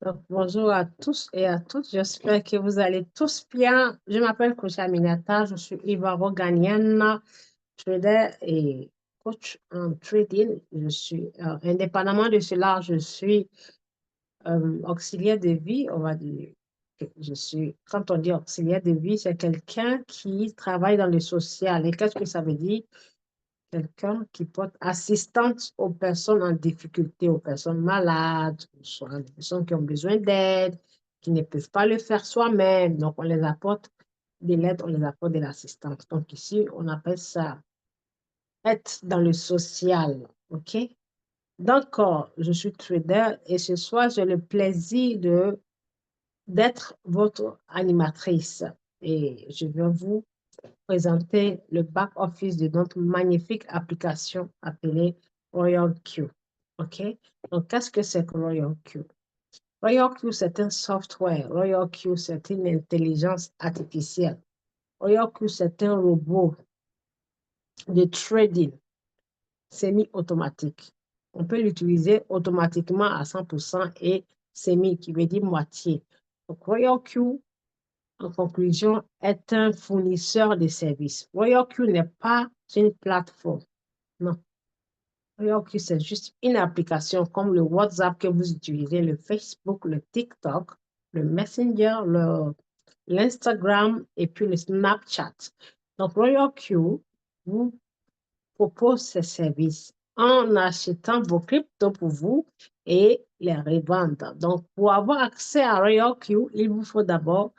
Donc, bonjour à tous et à toutes. J'espère que vous allez tous bien. Je m'appelle Coach Aminata. Je suis Ivaro-Ghanéenne, trader et coach en trading. Je suis, indépendamment de cela, je suis auxiliaire de vie. On va dire que quand on dit auxiliaire de vie, c'est quelqu'un qui travaille dans le social. Et qu'est-ce que ça veut dire? Quelqu'un qui porte assistance aux personnes en difficulté, aux personnes malades, soit les personnes qui ont besoin d'aide, qui ne peuvent pas le faire soi-même. Donc, on les apporte de l'aide, on les apporte de l'assistance. Donc, ici, on appelle ça être dans le social. OK? Donc, je suis trader et ce soir, j'ai le plaisir d'être votre animatrice. Et je vais vous présenter le back-office de notre magnifique application appelée Royal Q. OK? Donc, qu'est-ce que c'est que Royal Q? Royal Q, c'est un software. Royal Q, c'est une intelligence artificielle. Royal Q, c'est un robot de trading semi-automatique. On peut l'utiliser automatiquement à 100% et semi, qui veut dire moitié. Donc, Royal Q, en conclusion, est un fournisseur de services. Royal Q n'est pas une plateforme. Non. Royal Q, c'est juste une application comme le WhatsApp que vous utilisez, le Facebook, le TikTok, le Messenger, l'Instagram et puis le Snapchat. Donc, Royal Q vous propose ces services en achetant vos cryptos pour vous et les revendre. Donc, pour avoir accès à Royal Q, il vous faut d'abord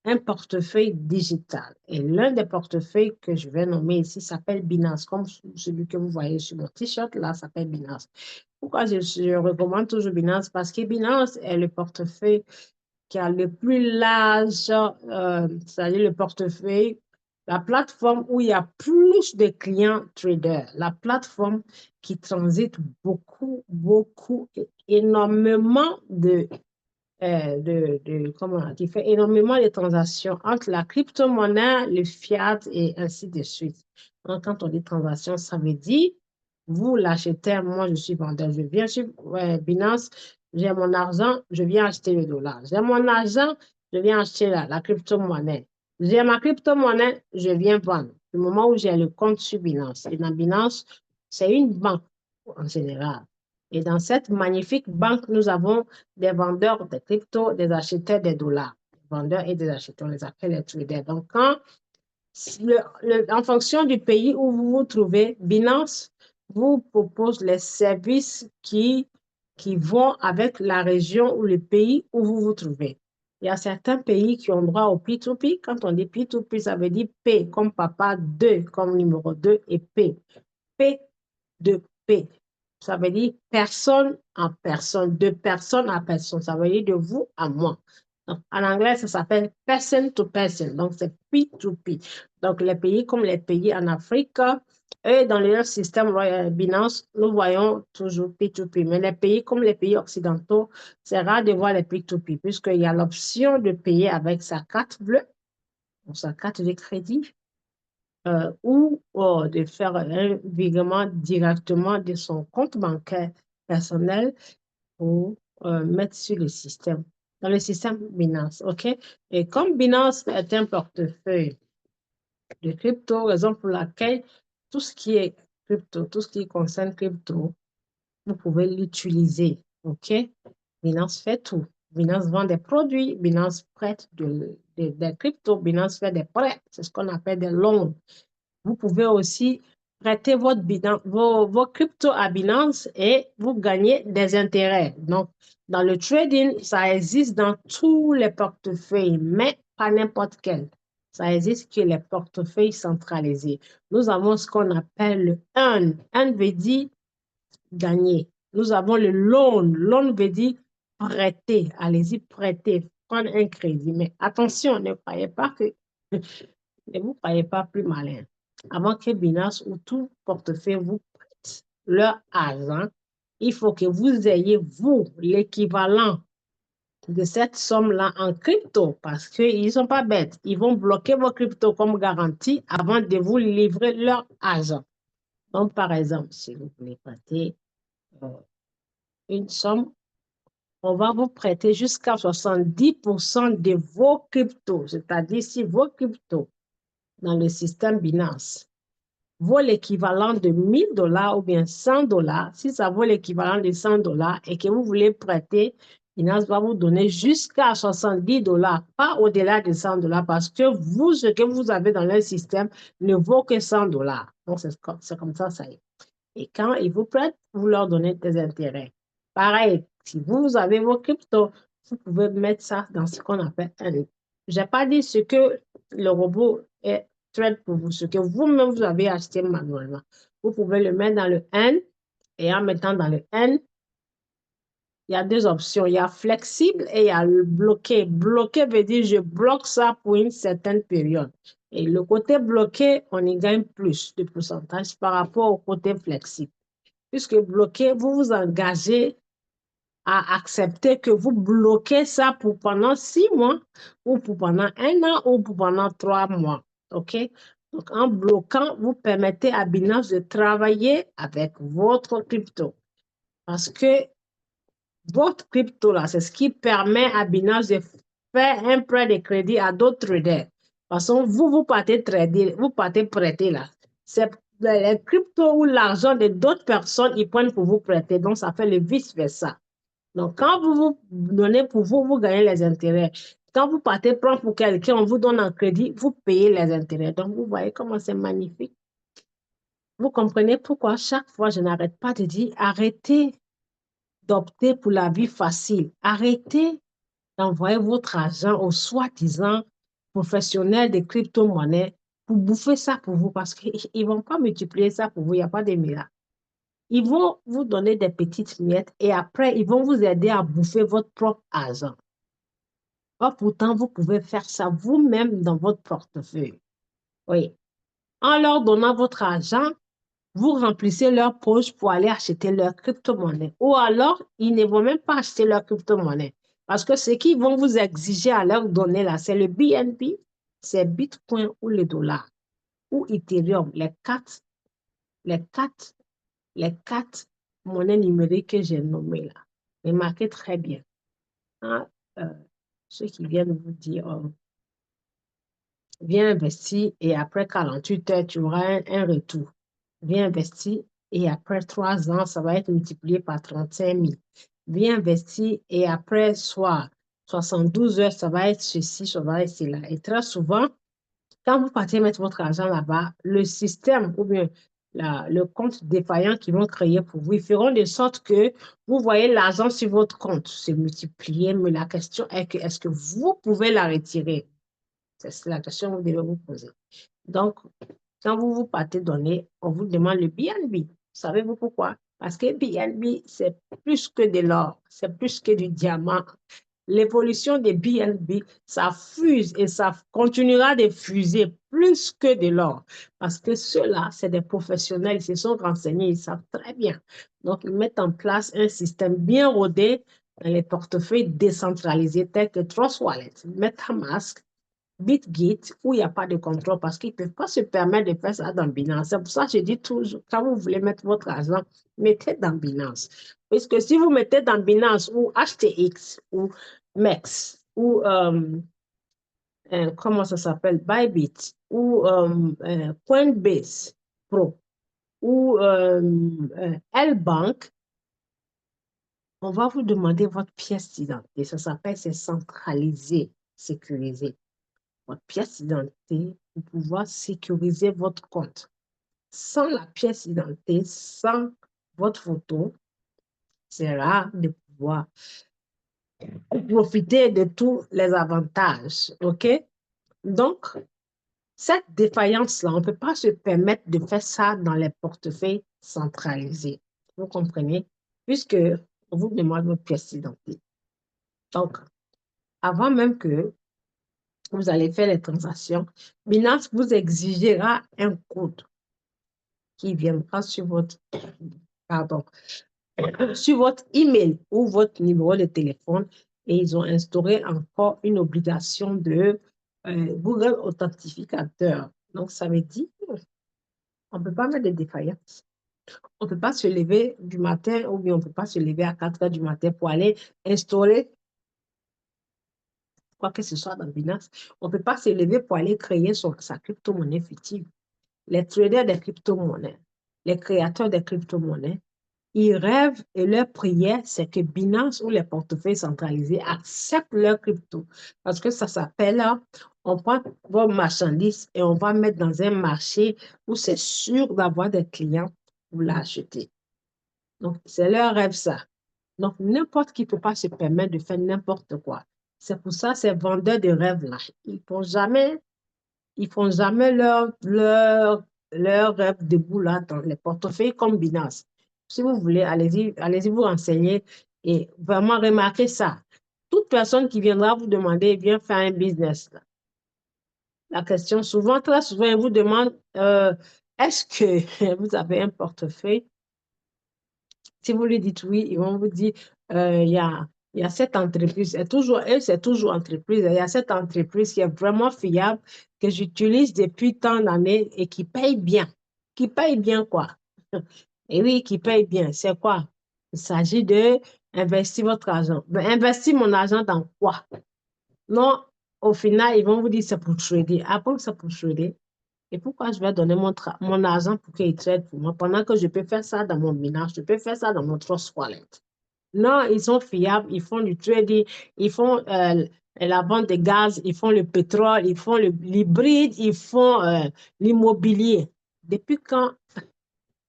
un portefeuille digital. Et l'un des portefeuilles que je vais nommer ici s'appelle Binance, comme celui que vous voyez sur mon t-shirt, là, s'appelle Binance. Pourquoi je recommande toujours Binance? Parce que Binance est le portefeuille qui a le plus large, c'est-à-dire le portefeuille, la plateforme où il y a plus de clients traders, la plateforme qui transite beaucoup, beaucoup, énormément qui fait énormément de transactions entre la crypto-monnaie, le fiat et ainsi de suite. Donc, quand on dit transaction, ça veut dire, vous l'achetez, moi je suis vendeur, je viens sur Binance, j'ai mon argent, je viens acheter le dollar. J'ai mon argent, je viens acheter la crypto-monnaie. J'ai ma crypto-monnaie, je viens vendre. Le moment où j'ai le compte sur Binance. Et dans Binance, c'est une banque en général. Et dans cette magnifique banque, nous avons des vendeurs de crypto, des acheteurs de dollars. Des vendeurs et des acheteurs, on les appelle les traders. Donc, en fonction du pays où vous vous trouvez, Binance vous propose les services qui vont avec la région ou le pays où vous vous trouvez. Il y a certains pays qui ont droit au P2P. Quand on dit P2P, ça veut dire P comme papa, 2 comme numéro 2 et P. P de P. Ça veut dire personne en personne, de personne à personne. Ça veut dire de vous à moi. Donc, en anglais, ça s'appelle person to person. Donc, c'est P2P. Donc, les pays comme les pays en Afrique, eux, dans leur système Binance, nous voyons toujours P2P. Mais les pays comme les pays occidentaux, c'est rare de voir les P2P puisqu'il y a l'option de payer avec sa carte bleue ou sa carte de crédit ou de faire un virement directement de son compte bancaire personnel pour mettre sur le système, dans le système Binance. OK? Et comme Binance est un portefeuille de crypto, raison pour laquelle tout ce qui est crypto, tout ce qui concerne crypto, vous pouvez l'utiliser. OK? Binance fait tout. Binance vend des produits, Binance prête des cryptos, Binance fait des prêts, c'est ce qu'on appelle des loans. Vous pouvez aussi prêter vos cryptos à Binance et vous gagnez des intérêts. Donc, dans le trading, ça existe dans tous les portefeuilles, mais pas n'importe quel. Ça existe que les portefeuilles centralisés. Nous avons ce qu'on appelle le earn. Earn veut dire gagner. Nous avons le loan. Loan veut dire prêter. Allez-y, prêter, prendre un crédit. Mais attention, ne vous croyez pas plus malin. Avant que Binance ou tout portefeuille vous prête leur argent, il faut que vous ayez, vous, l'équivalent de cette somme-là en crypto parce qu'ils ne sont pas bêtes. Ils vont bloquer vos cryptos comme garantie avant de vous livrer leur argent. Donc, par exemple, si vous voulez prêter une somme on va vous prêter jusqu'à 70% de vos cryptos. C'est-à-dire, si vos cryptos dans le système Binance vaut l'équivalent de 1 000 $ ou bien 100 $, si ça vaut l'équivalent de 100 $ et que vous voulez prêter, Binance va vous donner jusqu'à 70 $, pas au-delà de 100 $ parce que vous, ce que vous avez dans le système ne vaut que 100 $. Donc, c'est comme ça y est. Et quand ils vous prêtent, vous leur donnez des intérêts. Pareil, si vous avez vos cryptos, vous pouvez mettre ça dans ce qu'on appelle un. Je n'ai pas dit ce que le robot est trade pour vous, ce que vous-même vous avez acheté manuellement. Vous pouvez le mettre dans le N et en mettant dans le N, il y a deux options. Il y a flexible et il y a le bloqué. Bloqué veut dire je bloque ça pour une certaine période. Et le côté bloqué, on y gagne plus de pourcentage par rapport au côté flexible. Puisque bloqué, vous vous engagez à accepter que vous bloquez ça pour pendant 6 mois ou pour pendant 1 an ou pour pendant 3 mois. OK? Donc, en bloquant, vous permettez à Binance de travailler avec votre crypto. Parce que votre crypto, là, c'est ce qui permet à Binance de faire un prêt de crédit à d'autres traders. Parce que vous partez trader, vous partez prêter là. C'est les cryptos ou l'argent de d'autres personnes, ils prennent pour vous prêter. Donc, ça fait le vice-versa. Donc, quand vous vous donnez pour vous, vous gagnez les intérêts. Quand vous partez prendre pour quelqu'un, on vous donne un crédit, vous payez les intérêts. Donc, vous voyez comment c'est magnifique. Vous comprenez pourquoi chaque fois, je n'arrête pas de dire, arrêtez d'opter pour la vie facile. Arrêtez d'envoyer votre argent aux soi-disant professionnels de crypto-monnaies pour bouffer ça pour vous parce qu'ils ne vont pas multiplier ça pour vous, il n'y a pas de miracle. Ils vont vous donner des petites miettes et après, ils vont vous aider à bouffer votre propre argent. Or, pourtant, vous pouvez faire ça vous-même dans votre portefeuille. Oui. En leur donnant votre argent, vous remplissez leur poche pour aller acheter leur crypto-monnaie. Ou alors, ils ne vont même pas acheter leur crypto-monnaie. Parce que ce qu'ils vont vous exiger à leur donner là, c'est le BNB, c'est Bitcoin ou le dollar, ou Ethereum, les quatre, les quatre monnaies numériques que j'ai nommées là. Remarquez très bien. Hein, ceux qui viennent vous dire, viens investir et après 48 heures, tu auras un retour. Viens investir et après 3 ans, ça va être multiplié par 35 000. Viens investir et après 72 heures, ça va être ceci, ça va être cela. Et très souvent, quand vous partez mettre votre argent là-bas, le système ou bien le compte défaillant qu'ils vont créer pour vous, ils feront de sorte que vous voyez l'argent sur votre compte se multiplier, mais la question est que est-ce que vous pouvez la retirer? C'est la question que vous devez vous poser. Donc, quand vous partez donner, on vous demande le BNB. Savez-vous pourquoi? Parce que BNB, c'est plus que de l'or, c'est plus que du diamant. L'évolution des BNB, ça fuse et ça continuera de fuser plus que de l'or. Parce que ceux-là, c'est des professionnels, ils se sont renseignés, ils savent très bien. Donc, ils mettent en place un système bien rodé dans les portefeuilles décentralisés tels que Trust Wallet, MetaMask, BitGate, où il n'y a pas de contrôle parce qu'ils ne peuvent pas se permettre de faire ça dans Binance. C'est pour ça que je dis toujours, quand vous voulez mettre votre argent, mettez dans Binance. Parce que si vous mettez dans Binance ou HTX ou MEX ou comment ça s'appelle, Bybit ou Coinbase Pro ou L-Bank, on va vous demander votre pièce d'identité. Ça s'appelle, c'est centralisé, sécurisé. Votre pièce d'identité pour pouvoir sécuriser votre compte. Sans la pièce d'identité, sans votre photo, c'est rare de pouvoir profiter de tous les avantages. OK? Donc, cette défaillance-là, on ne peut pas se permettre de faire ça dans les portefeuilles centralisés. Vous comprenez? Puisque on vous demande votre pièce d'identité. Donc, avant même que vous allez faire les transactions, Binance vous exigera un code qui viendra sur votre, pardon, sur votre email ou votre numéro de téléphone et ils ont instauré encore une obligation de Google Authentificateur. Donc, ça veut dire qu'on ne peut pas mettre de défaillance. On ne peut pas se lever du matin ou bien on ne peut pas se lever à 4 heures du matin pour aller installer quoi que ce soit dans Binance. On ne peut pas se lever pour aller créer sa crypto-monnaie fictive. Les traders des crypto-monnaies, les créateurs des crypto-monnaies, ils rêvent et leur prière, c'est que Binance ou les portefeuilles centralisés acceptent leur crypto. Parce que ça s'appelle, on prend vos marchandises et on va mettre dans un marché où c'est sûr d'avoir des clients pour l'acheter. Donc, c'est leur rêve, ça. Donc, n'importe qui ne peut pas se permettre de faire n'importe quoi. C'est pour ça, ces vendeurs de rêves-là, ils font jamais leur rêve debout là dans les portefeuilles comme Binance. Si vous voulez, allez-y vous renseigner et vraiment remarquez ça. Toute personne qui viendra vous demander, viens faire un business. Là. La question souvent, très souvent, elle vous demande, est-ce que vous avez un portefeuille? Si vous lui dites oui, ils vont vous dire, il y a cette entreprise, c'est toujours entreprise, il y a cette entreprise qui est vraiment fiable, que j'utilise depuis tant d'années et qui paye bien. Qui paye bien quoi? Et oui, qui paye bien. C'est quoi? Il s'agit de investir votre argent. Mais investir mon argent dans quoi? Non, au final, ils vont vous dire c'est pour trader. Après, c'est pour trader. Et pourquoi je vais donner mon argent pour qu'ils trade pour moi pendant que je peux faire ça dans mon ménage, je peux faire ça dans mon Trust Wallet? Non, ils sont fiables, ils font du trading, ils font la vente de gaz, ils font le pétrole, ils font l'hybride, ils font l'immobilier. Depuis quand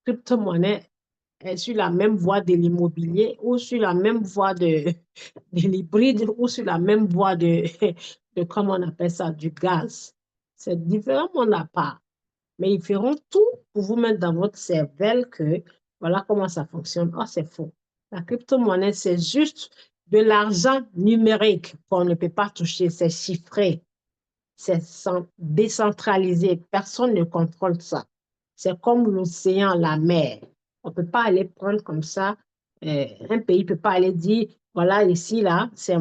crypto-monnaie est sur la même voie de l'immobilier ou sur la même voie de l'hybride ou sur la même voie de, comment on appelle ça, du gaz? C'est différent, mon part. Mais ils feront tout pour vous mettre dans votre cervelle que voilà comment ça fonctionne. Oh, c'est faux. La crypto-monnaie, c'est juste de l'argent numérique qu'on ne peut pas toucher. C'est chiffré, c'est décentralisé. Personne ne contrôle ça. C'est comme l'océan, la mer. On ne peut pas aller prendre comme ça. Un pays ne peut pas aller dire, voilà, ici, là, c'est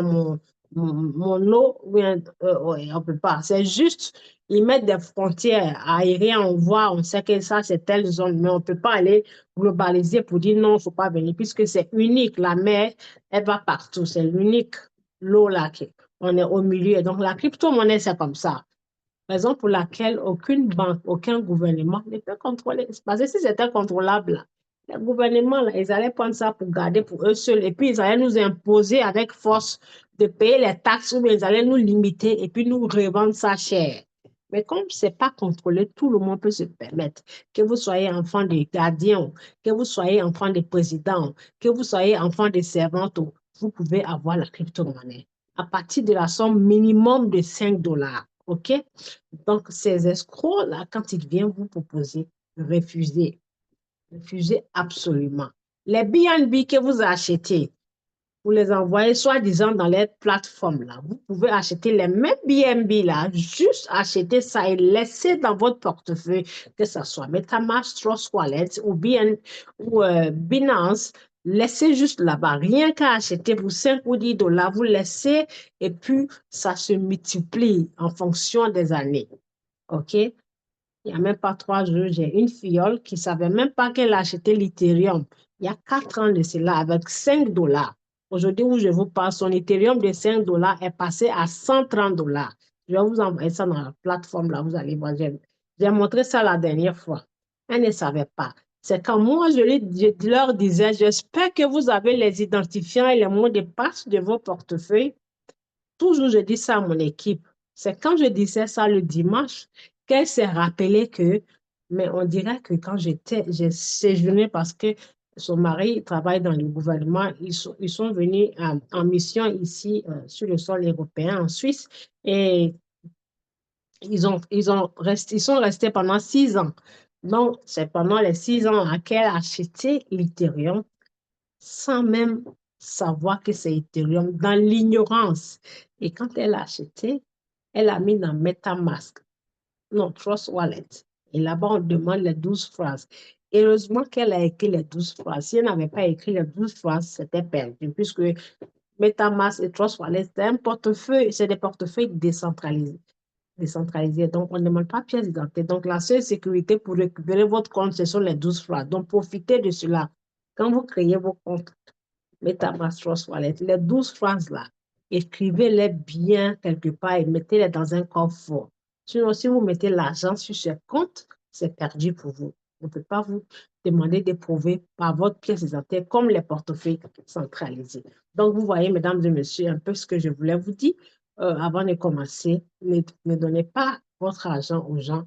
mon eau. Ouais, on ne peut pas. C'est juste, ils mettent des frontières aériennes. On voit, on sait que ça, c'est telle zone. Mais on ne peut pas aller globaliser pour dire non, il ne faut pas venir, puisque c'est unique. La mer, elle va partout. C'est l'unique, l'eau là, on est au milieu. Donc, la crypto-monnaie, c'est comme ça. Raison pour laquelle aucune banque, aucun gouvernement ne peut contrôler. Parce que si c'était contrôlable, les gouvernements, là, ils allaient prendre ça pour garder pour eux seuls. Et puis, ils allaient nous imposer avec force de payer les taxes ou bien ils allaient nous limiter et puis nous revendre ça cher. Mais comme ce n'est pas contrôlé, tout le monde peut se permettre. Que vous soyez enfant de gardien, que vous soyez enfant de président, que vous soyez enfant de servante, vous pouvez avoir la crypto-monnaie à partir de la somme minimum de 5 dollars. OK? Donc, ces escrocs-là, quand ils viennent vous proposer, refusez. Refusez absolument. Les BNB que vous achetez, vous les envoyez soi-disant dans les plateformes là. Vous pouvez acheter les mêmes BNB là, juste acheter ça et laisser dans votre portefeuille, que ce soit MetaMask, Trust Wallet ou, Binance, laissez juste là-bas. Rien qu'à acheter pour 5 ou 10 dollars, vous laissez et puis ça se multiplie en fonction des années. OK? Il n'y a même pas 3 jours, j'ai une filleule qui ne savait même pas qu'elle achetait l'Ethereum. Il y a 4 ans de cela, avec 5 dollars. Aujourd'hui, où je vous parle, son Ethereum de 5 dollars est passé à 130 dollars. Je vais vous envoyer ça dans la plateforme, là, vous allez voir. J'ai montré ça la dernière fois. Elle ne savait pas. C'est quand moi, je leur disais, j'espère que vous avez les identifiants et les mots de passe de vos portefeuilles. Toujours, je dis ça à mon équipe. C'est quand je disais ça le dimanche qu'elle s'est rappelée que, mais on dirait que quand j'ai séjourné parce que son mari travaille dans le gouvernement, ils sont venus en mission ici sur le sol européen, en Suisse, et ils sont restés pendant 6 ans. Donc, c'est pendant les 6 ans qu'elle a acheté l'Ethereum sans même savoir que c'est Ethereum, dans l'ignorance. Et quand elle a acheté, elle a mis dans MetaMask, non, Trust Wallet. Et là-bas, on demande les 12 phrases. Heureusement qu'elle a écrit les 12 phrases. Si elle n'avait pas écrit les 12 phrases, c'était perdu, puisque MetaMask et Trust Wallet, c'est des portefeuilles décentralisés. décentralisé. Donc, on ne demande pas pièce d'identité. Donc, la seule sécurité pour récupérer votre compte, ce sont les 12 francs. Donc, profitez de cela. Quand vous créez vos comptes, MetaMask Trust Wallet, les 12 phrases là, écrivez-les bien quelque part et mettez-les dans un coffre fort. Sinon, si vous mettez l'argent sur ce compte, c'est perdu pour vous. On ne peut pas vous demander d'éprouver par votre pièce d'identité comme les portefeuilles centralisés. Donc, vous voyez, mesdames et messieurs, un peu ce que je voulais vous dire avant de commencer. Ne donnez pas votre argent aux gens.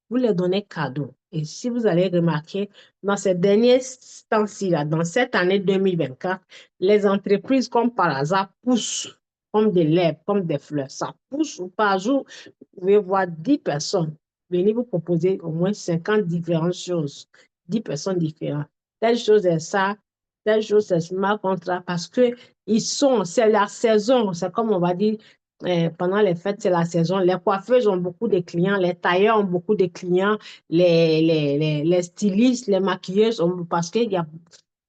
Vous les donnez cadeau. Et si vous allez remarquer, dans ces derniers temps-ci, dans cette année 2024, les entreprises, comme par hasard, poussent comme des lèvres, comme des fleurs. Ça pousse par jour. Vous pouvez voir 10 personnes venir vous proposer au moins 50 différentes choses. 10 personnes différentes. Telle chose est ça, telle chose est smart contract parce que c'est la saison. C'est comme on va dire, pendant les fêtes, c'est la saison. Les coiffeuses ont beaucoup de clients, les tailleurs ont beaucoup de clients, les stylistes, les maquilleuses ont, parce qu'il y a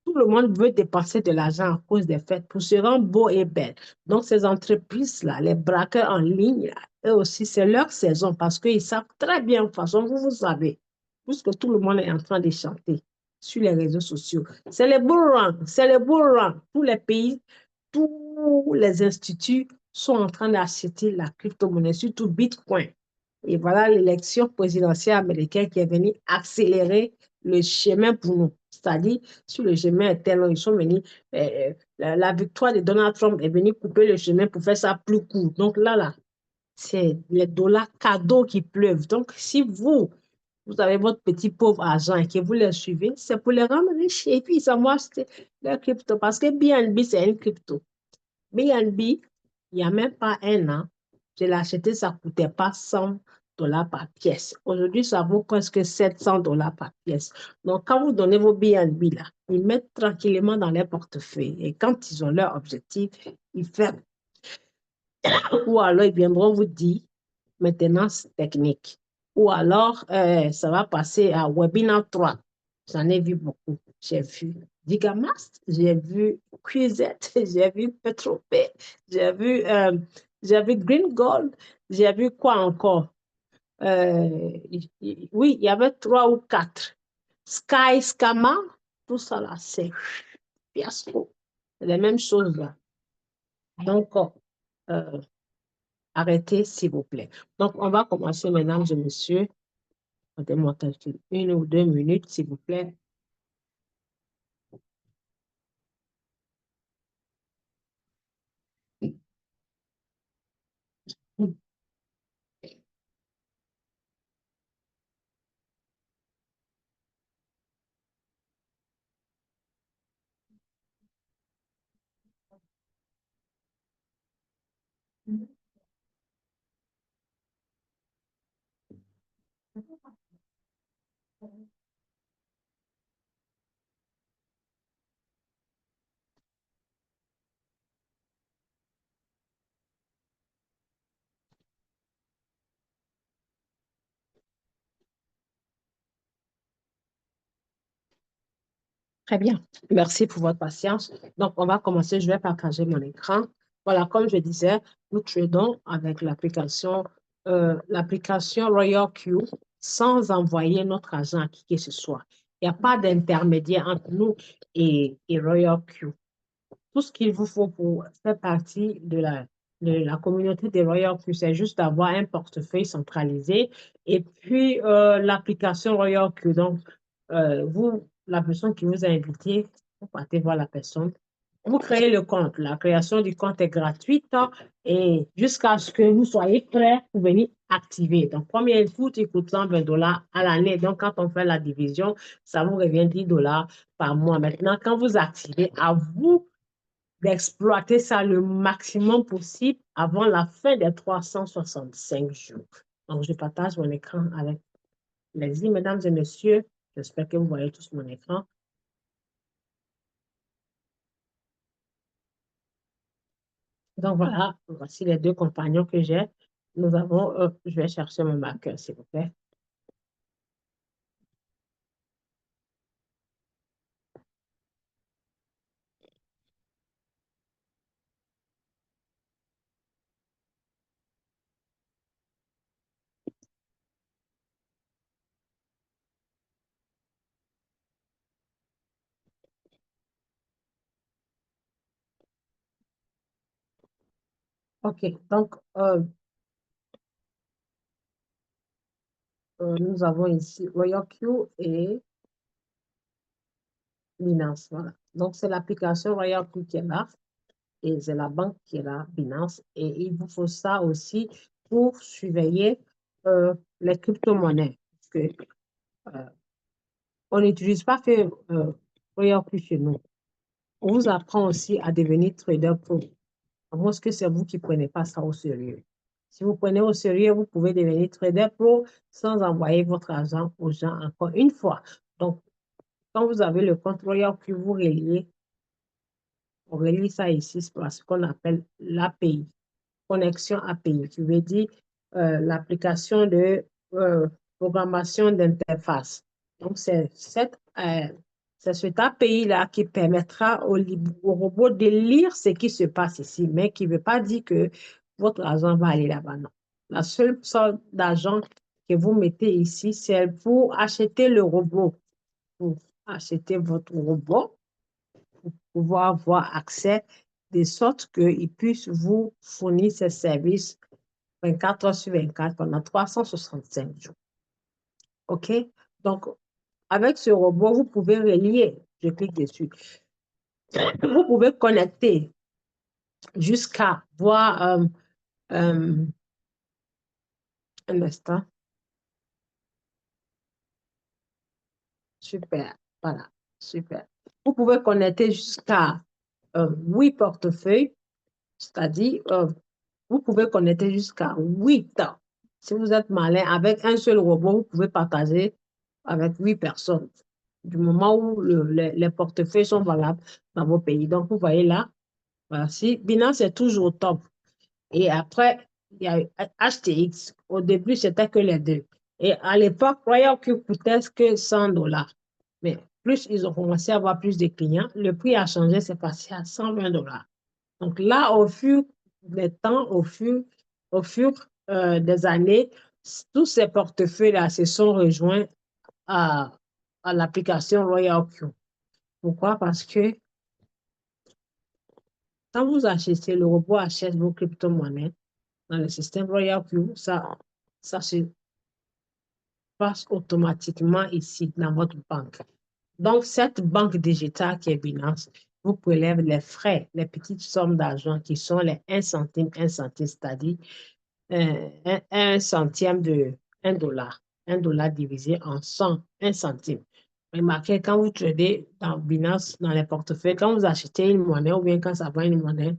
tout le monde veut dépenser de l'argent à cause des fêtes pour se rendre beau et belle. Donc, ces entreprises-là, les braqueurs en ligne, eux aussi, c'est leur saison parce qu'ils savent très bien, de toute façon, vous savez, puisque tout le monde est en train de chanter sur les réseaux sociaux. C'est le bull run, c'est le bull run. Tous les pays, tous les instituts sont en train d'acheter la crypto-monnaie, surtout Bitcoin. Et voilà l'élection présidentielle américaine qui est venue accélérer le chemin pour nous. C'est-à-dire, sur le chemin est tel, ils sont venus, la victoire de Donald Trump est venue couper le chemin pour faire ça plus court. Donc là, c'est les dollars cadeaux qui pleuvent. Donc, si vous avez votre petit pauvre argent et que vous les suivez, c'est pour les rendre riches. Et puis, ça vont acheter leur crypto. Parce que BNB, c'est une crypto. BNB, il n'y a même pas un an, je l'ai acheté, ça ne coûtait pas 100 $ par pièce. Aujourd'hui, ça vaut presque 700 $ par pièce. Donc, quand vous donnez vos BNB là, ils mettent tranquillement dans leur portefeuille. Et quand ils ont leur objectif, ils ferment. Ou alors, ils viendront vous dire maintenance technique. Ou alors, ça va passer à Webinar 3. J'en ai vu beaucoup. J'ai vu Gigamast, j'ai vu Quizette, j'ai vu Petropay, j'ai vu, Green Gold, j'ai vu quoi encore? Oui, il y avait 3 ou 4. Sky, Scama, tout ça là, c'est fiasco. C'est les mêmes choses là. Donc, euh, arrêtez, s'il vous plaît. Donc, on va commencer, mesdames et messieurs. Donnez-moi calcul. 1 ou 2 minutes, s'il vous plaît. Très bien. Merci pour votre patience. Donc, on va commencer. Je vais partager mon écran. Voilà, comme je disais, nous tradons avec l'application Royal Q sans envoyer notre argent à qui que ce soit. Il n'y a pas d'intermédiaire entre nous et Royal Q. Tout ce qu'il vous faut pour faire partie de la communauté des Royal Q, c'est juste d'avoir un portefeuille centralisé et puis l'application Royal Q. Donc, la personne qui vous a invité, vous partez voir la personne. Vous créez le compte. La création du compte est gratuite et jusqu'à ce que vous soyez prêt pour venir activer. Donc, premier input, il coûte 120 $ à l'année. Donc, quand on fait la division, ça vous revient 10 $ par mois. Maintenant, quand vous activez, à vous d'exploiter ça le maximum possible avant la fin des 365 jours. Donc, je partage mon écran avec les mesdames et messieurs. J'espère que vous voyez tous mon écran. Donc, voilà, voici les 2 compagnons que j'ai. Je vais chercher mon marqueur, s'il vous plaît. OK. Donc, nous avons ici Royal Q et Binance. Voilà. Donc, c'est l'application Royal Q qui est là et c'est la banque qui est là, Binance. Et il vous faut ça aussi pour surveiller les crypto-monnaies. Parce que, euh, on n'utilise pas que Royal Q chez nous. On vous apprend aussi à devenir trader pro. À moins que c'est vous qui ne prenez pas ça au sérieux. Si vous prenez au sérieux, vous pouvez devenir trader pro sans envoyer votre argent aux gens encore une fois. Donc, quand vous avez le compte Royal que vous reliez, on relie ça ici, c'est ce qu'on appelle l'API, connexion API, qui veut dire l'application de programmation d'interface. Donc, c'est cet API-là qui permettra au robot de lire ce qui se passe ici, mais qui ne veut pas dire que votre argent va aller là-bas. Non. La seule sorte d'argent que vous mettez ici, c'est pour acheter le robot, pour acheter votre robot, pour pouvoir avoir accès de sorte qu'il puisse vous fournir ces services 24 heures sur 24 pendant 365 jours. OK? Donc, avec ce robot, vous pouvez relier. Je clique dessus. Vous pouvez connecter jusqu'à voir un instant. Super. Voilà. Super. Vous pouvez connecter jusqu'à 8 portefeuilles, c'est-à-dire vous pouvez connecter jusqu'à 8. Si vous êtes malin, avec un seul robot, vous pouvez partager avec 8 personnes du moment où les portefeuilles sont valables dans vos pays. Donc, vous voyez là, voici, Binance est toujours au top. Et après, il y a HTX. Au début, c'était que les deux. Et à l'époque, Royal Q coûtait que 100 $. Mais plus ils ont commencé à avoir plus de clients, le prix a changé, c'est passé à 120 $. Donc là, au fur des temps, au fur des années, tous ces portefeuilles-là se sont rejoints à, à l'application Royal Q. Pourquoi? Parce que quand vous achetez, le robot achète vos crypto-monnaies dans le système Royal Q, ça se passe automatiquement ici dans votre banque. Donc, cette banque digitale qui est Binance vous prélève les frais, les petites sommes d'argent qui sont les un centime, c'est-à-dire un centième de un dollar divisé en 100, un centime. Remarquez, quand vous tradez dans Binance, dans les portefeuilles, quand vous achetez une monnaie ou bien quand ça vend une monnaie,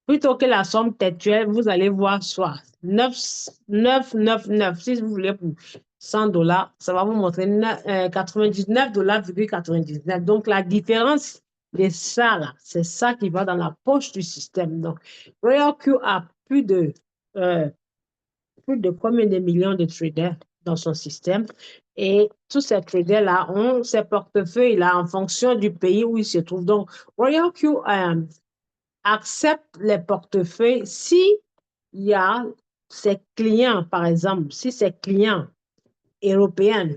plutôt que la somme textuelle, vous allez voir soit 9,999. Si vous voulez pour 100 $, ça va vous montrer 99,99 $. Donc, la différence de ça, là, c'est ça qui va dans la poche du système. Donc, Royal Q a euh, plus de combien de millions de traders dans son système. Et tous ces traders-là ont ces portefeuilles-là en fonction du pays où ils se trouvent. Donc, Royal Q accepte les portefeuilles si il y a ses clients, par exemple, si ses clients européens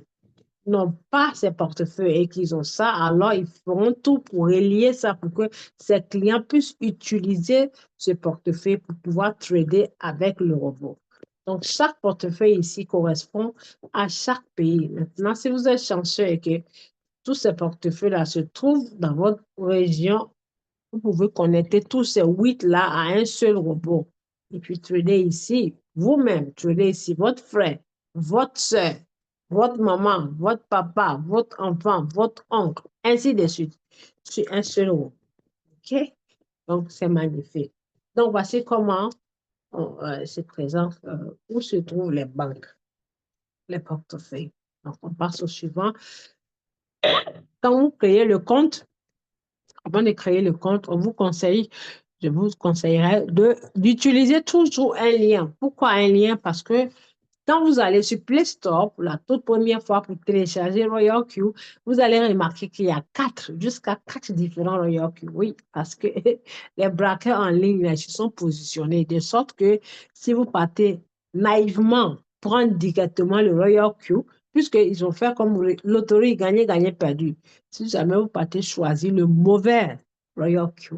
n'ont pas ces portefeuilles et qu'ils ont ça, alors ils feront tout pour relier ça pour que ces clients puissent utiliser ce portefeuille pour pouvoir trader avec le robot. Donc, chaque portefeuille ici correspond à chaque pays. Maintenant, si vous êtes chanceux et que tous ces portefeuilles-là se trouvent dans votre région, vous pouvez connecter tous ces 8-là à un seul robot. Et puis, trader ici, vous-même, trader ici, votre frère, votre soeur, votre maman, votre papa, votre enfant, votre oncle, ainsi de suite, sur un seul robot. OK? Donc, c'est magnifique. Donc, voici comment se présente, où se trouvent les banques, les portefeuilles. Donc, on passe au suivant. Quand vous créez le compte, avant de créer le compte, je vous conseillerais d'utiliser toujours un lien. Pourquoi un lien? Parce que quand vous allez sur Play Store pour la toute première fois pour télécharger Royal Q, vous allez remarquer qu'il y a jusqu'à quatre différents Royal Q. Oui, parce que les braqueurs en ligne, là, ils se sont positionnés de sorte que si vous partez naïvement prendre directement le Royal Q, puisqu'ils ont fait comme loterie, gagner, gagner, perdu. Si jamais vous partez choisir le mauvais Royal Q,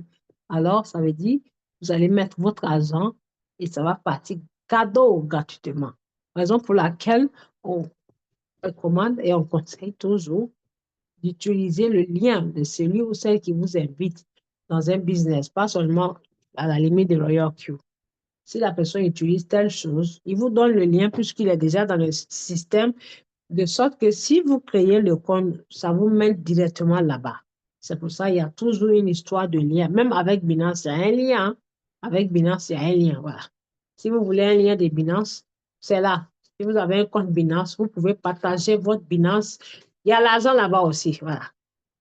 alors ça veut dire vous allez mettre votre argent et ça va partir cadeau gratuitement. Raison pour laquelle on recommande et on conseille toujours d'utiliser le lien de celui ou celle qui vous invite dans un business, pas seulement à la limite de Royal Q. Si la personne utilise telle chose, il vous donne le lien puisqu'il est déjà dans le système, de sorte que si vous créez le compte, ça vous mène directement là-bas. C'est pour ça qu'il y a toujours une histoire de lien. Même avec Binance, il y a un lien. Hein. Avec Binance, il y a un lien. Voilà. Si vous voulez un lien de Binance, c'est là. Si vous avez un compte Binance, vous pouvez partager votre Binance. Il y a l'argent là-bas aussi. Voilà.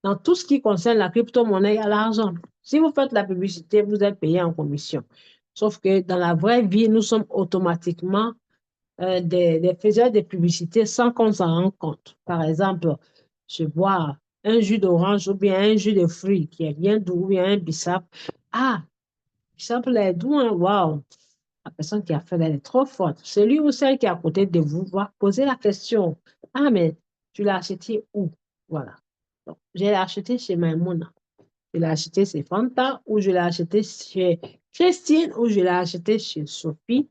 Dans tout ce qui concerne la crypto-monnaie, il y a l'argent. Si vous faites la publicité, vous êtes payé en commission. Sauf que dans la vraie vie, nous sommes automatiquement des faiseurs de publicité sans qu'on s'en rende compte. Par exemple, je bois un jus d'orange ou bien un jus de fruits qui est bien doux ou bien un bissap. Ah, bissap là est doux, hein? Waouh! La personne qui a fait, elle est trop forte. Celui ou celle qui est à côté de vous va poser la question. Ah, mais tu l'as acheté où? Voilà. Donc, je l'ai acheté chez Maimouna. Je l'ai acheté chez Fanta ou je l'ai acheté chez Christine ou je l'ai acheté chez Sophie.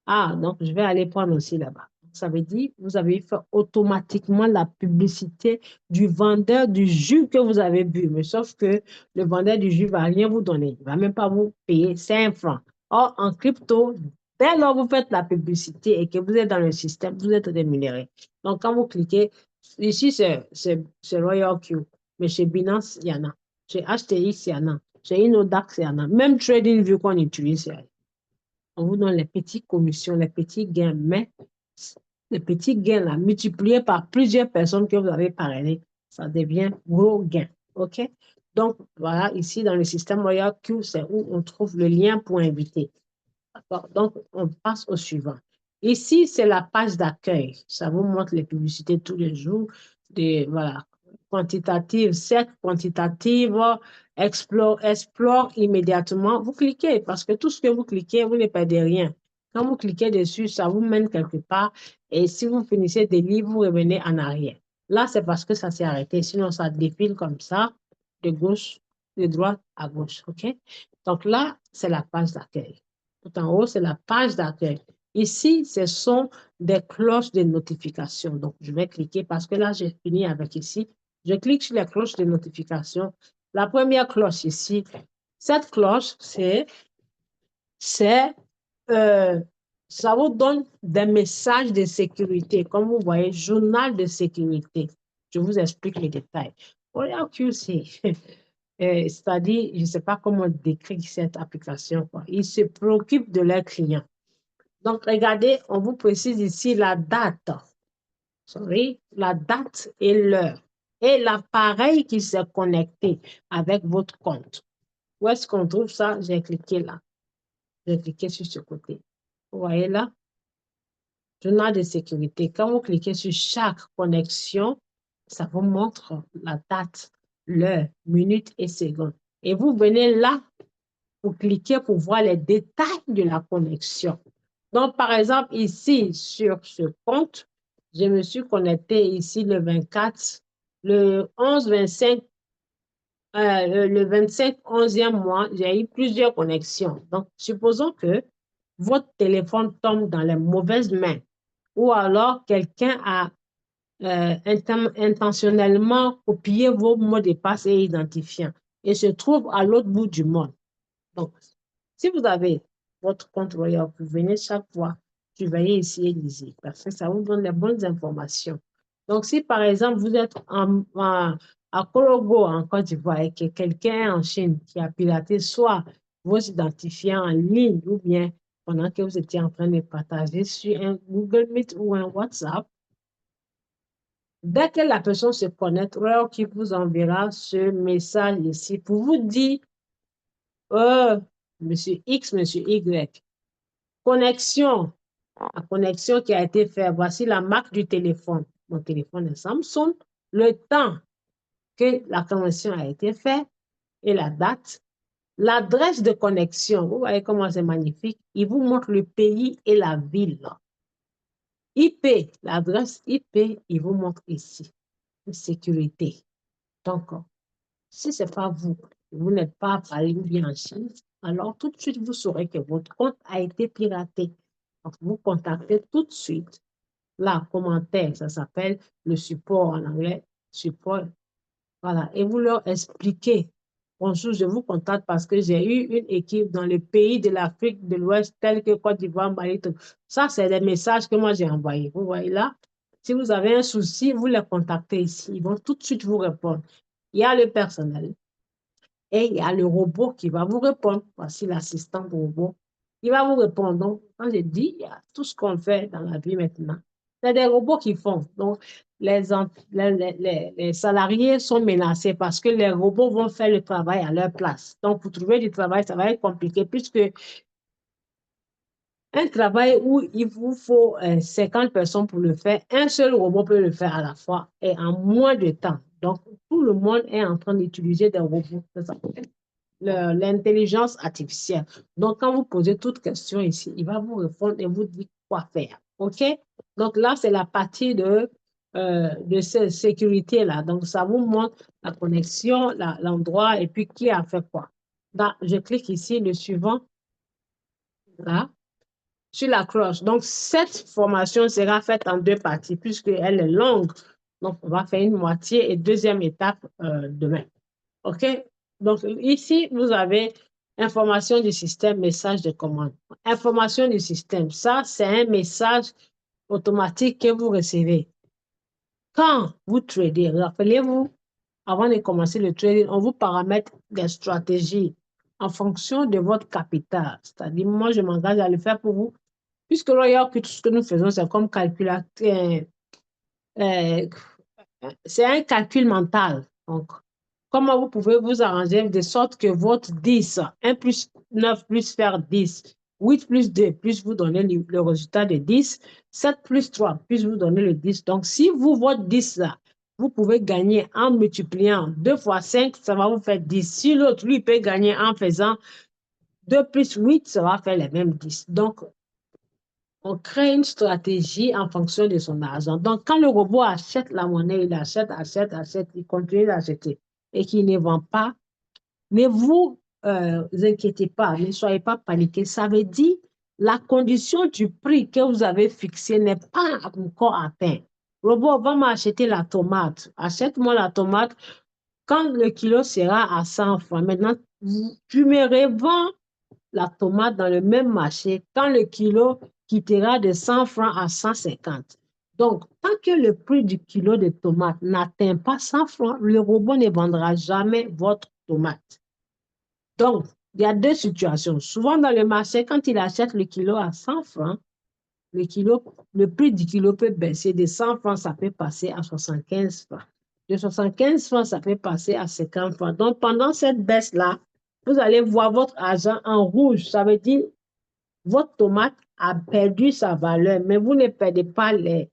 Ah, donc je vais aller prendre aussi là-bas. Ça veut dire, vous avez fait automatiquement la publicité du vendeur du jus que vous avez bu. Mais sauf que le vendeur du jus ne va rien vous donner. Il ne va même pas vous payer 5 francs. Or, en crypto, dès lors que vous faites la publicité et que vous êtes dans le système, vous êtes rémunéré. Donc, quand vous cliquez, ici, c'est Royal Q. Mais chez Binance, il y en a. Chez HTX, il y en a. Chez Inodax, il y en a. Même TradingView qu'on utilise, il y en a. On vous donne les petites commissions, les petits gains, mais les petits gains là, multipliés par plusieurs personnes que vous avez parrainées, ça devient gros gains. OK? Donc, voilà, ici dans le système Royal Q, c'est où on trouve le lien pour inviter. D'accord? Donc, on passe au suivant. Ici, c'est la page d'accueil. Ça vous montre les publicités tous les jours. Voilà, quantitative, certes quantitative, explore immédiatement. Vous cliquez parce que tout ce que vous cliquez, vous ne perdez rien. Quand vous cliquez dessus, ça vous mène quelque part. Et si vous finissez des livres, vous revenez en arrière. Là, c'est parce que ça s'est arrêté. Sinon, ça défile comme ça, de gauche, de droite à gauche. OK? Donc là, c'est la page d'accueil. Tout en haut, c'est la page d'accueil. Ici, ce sont des cloches de notification. Donc, je vais cliquer parce que là, j'ai fini avec ici. Je clique sur les cloches de notification. La première cloche ici, cette cloche, c'est ça vous donne des messages de sécurité. Comme vous voyez, journal de sécurité. Je vous explique les détails. Regarde QC. C'est-à-dire, je ne sais pas comment décrire cette application. Quoi. Ils se préoccupent de leurs clients. Donc, regardez, on vous précise ici la date. Sorry, la date et l'heure. Et l'appareil qui s'est connecté avec votre compte. Où est-ce qu'on trouve ça? J'ai cliqué là. J'ai cliqué sur ce côté. Vous voyez là? Journal de sécurité. Quand vous cliquez sur chaque connexion, ça vous montre la date, l'heure, minute et seconde. Et vous venez là pour cliquer pour voir les détails de la connexion. Donc, par exemple, ici, sur ce compte, je me suis connecté ici le 24, le 11, 25, le 25, 11e mois, j'ai eu plusieurs connexions. Donc, supposons que votre téléphone tombe dans les mauvaises mains ou alors quelqu'un a intentionnellement copié vos mots de passe et identifiants et se trouve à l'autre bout du monde. Donc, si vous avez votre compte Royal, vous venez chaque fois surveiller ici et lisez parce que ça vous donne les bonnes informations. Donc, si par exemple, vous êtes à Korogo, en Côte d'Ivoire, et que quelqu'un en Chine qui a piraté soit vos identifiants en ligne ou bien pendant que vous étiez en train de partager sur un Google Meet ou un WhatsApp, dès que la personne se connecte, Royal qui vous enverra ce message ici pour vous dire Monsieur X, Monsieur Y. Connexion. La connexion qui a été faite. Voici la marque du téléphone. Mon téléphone est Samsung. Le temps que la connexion a été faite et la date. L'adresse de connexion. Vous voyez comment c'est magnifique. Il vous montre le pays et la ville. IP. L'adresse IP, il vous montre ici. Sécurité. Donc, si ce n'est pas vous, vous n'êtes pas à Paris ou bien en Chine, alors tout de suite, vous saurez que votre compte a été piraté. Donc, vous contactez tout de suite. Là, commentaire, ça s'appelle le support en anglais, support. Voilà, et vous leur expliquez, bonjour, je vous contacte parce que j'ai eu une équipe dans le pays de l'Afrique de l'Ouest, tel que Côte d'Ivoire, Mali, tout. Ça, c'est des messages que moi j'ai envoyés. Vous voyez là, si vous avez un souci, vous les contactez ici. Ils vont tout de suite vous répondre. Il y a le personnel et il y a le robot qui va vous répondre. Voici l'assistant robot. Il va vous répondre. Donc, quand je dis, il y a tout ce qu'on fait dans la vie maintenant. C'est des robots qui font. Donc, les salariés sont menacés parce que les robots vont faire le travail à leur place. Donc, pour trouver du travail, ça va être compliqué puisque un travail où il vous faut 50 personnes pour le faire, un seul robot peut le faire à la fois et en moins de temps. Donc, tout le monde est en train d'utiliser des robots. C'est ça. L'intelligence artificielle. Donc, quand vous posez toute question ici, il va vous répondre et vous dire quoi faire. OK? Donc, là, c'est la partie de cette sécurité-là. Donc, ça vous montre la connexion, l'endroit et puis qui a fait quoi. Là, je clique ici, le suivant, là, sur la cloche. Donc, cette formation sera faite en deux parties puisqu'elle est longue. Donc, on va faire une moitié et deuxième étape demain. OK? Donc, ici, vous avez information du système, message de commande. Information du système, ça, c'est un message automatique que vous recevez. Quand vous tradez, rappelez-vous, avant de commencer le trading, on vous paramètre des stratégies en fonction de votre capital. C'est-à-dire, moi, je m'engage à le faire pour vous, puisque là, que tout ce que nous faisons, c'est comme calculateur. Euh, c'est un calcul mental. Donc, comment vous pouvez vous arranger de sorte que votre 10, 1 plus 9 plus faire 10, 8 plus 2 plus vous donner le résultat de 10, 7 plus 3 plus vous donner le 10. Donc, si vous, votre 10 là, vous pouvez gagner en multipliant 2 fois 5, ça va vous faire 10. Si l'autre, lui, peut gagner en faisant 2 plus 8, ça va faire les mêmes 10. Donc, on crée une stratégie en fonction de son argent. Donc, quand le robot achète la monnaie, il achète, il continue d'acheter et qu'il ne vend pas, ne vous inquiétez pas, ne soyez pas paniqués. Ça veut dire la condition du prix que vous avez fixé n'est pas encore atteinte. Le robot va m'acheter la tomate. Achète-moi la tomate quand le kilo sera à 100 francs. Maintenant, tu me revends la tomate dans le même marché quand le kilo quittera de 100 francs à 150. Donc, tant que le prix du kilo de tomate n'atteint pas 100 francs, le robot ne vendra jamais votre tomate. Donc, il y a deux situations. Souvent dans le marché, quand il achète le kilo à 100 francs, le prix du kilo peut baisser. De 100 francs, ça peut passer à 75 francs. De 75 francs, ça peut passer à 50 francs. Donc, pendant cette baisse-là, vous allez voir votre argent en rouge. Ça veut dire votre tomate a perdu sa valeur, mais vous ne perdez pas les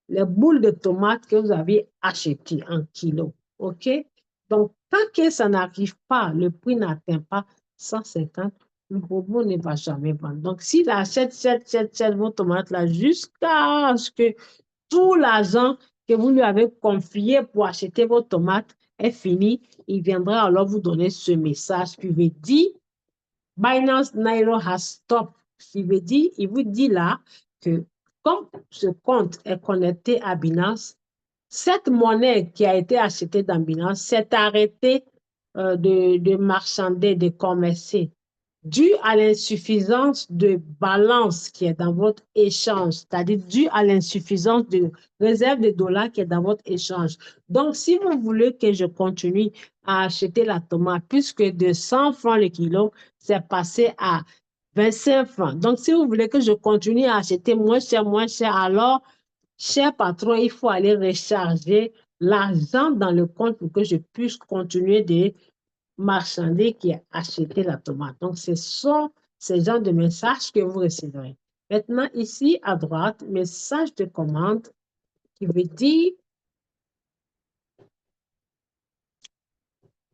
boules de tomates que vous avez achetées en kilos. OK? Donc, tant que ça n'arrive pas, le prix n'atteint pas 150, le robot ne va jamais vendre. Donc, s'il achète vos tomates là jusqu'à ce que tout l'argent que vous lui avez confié pour acheter vos tomates est fini, il viendra alors vous donner ce message qui veut dire Binance Naira has stopped. Il vous dit là que comme ce compte est connecté à Binance, cette monnaie qui a été achetée dans Binance s'est arrêtée de marchander, de commercer, dû à l'insuffisance de balance qui est dans votre échange, c'est-à-dire dû à l'insuffisance de réserve de dollars qui est dans votre échange. Donc, si vous voulez que je continue à acheter la tomate, puisque de 100 francs le kilo, c'est passé à 25 francs. Donc, si vous voulez que je continue à acheter moins cher, alors, cher patron, il faut aller recharger l'argent dans le compte pour que je puisse continuer de marchander qui a acheté la tomate. Donc, ce sont ces genres de messages que vous recevrez. Maintenant, ici à droite, message de commande qui veut dire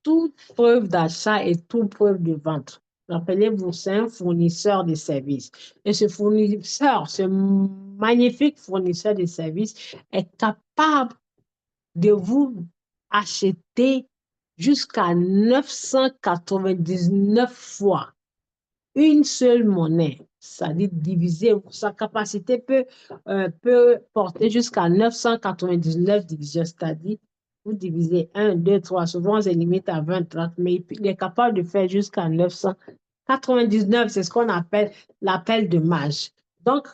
toute preuve d'achat et toute preuve de vente. Rappelez-vous, c'est un fournisseur de services. Et ce fournisseur, ce magnifique fournisseur de services est capable de vous acheter jusqu'à 999 fois une seule monnaie. Ça dit diviser, sa capacité peut porter jusqu'à 999 divisions, c'est-à-dire vous divisez 1, 2, 3, souvent c'est limite à 20, 30, mais il est capable de faire jusqu'à 999, c'est ce qu'on appelle l'appel de mage. Donc,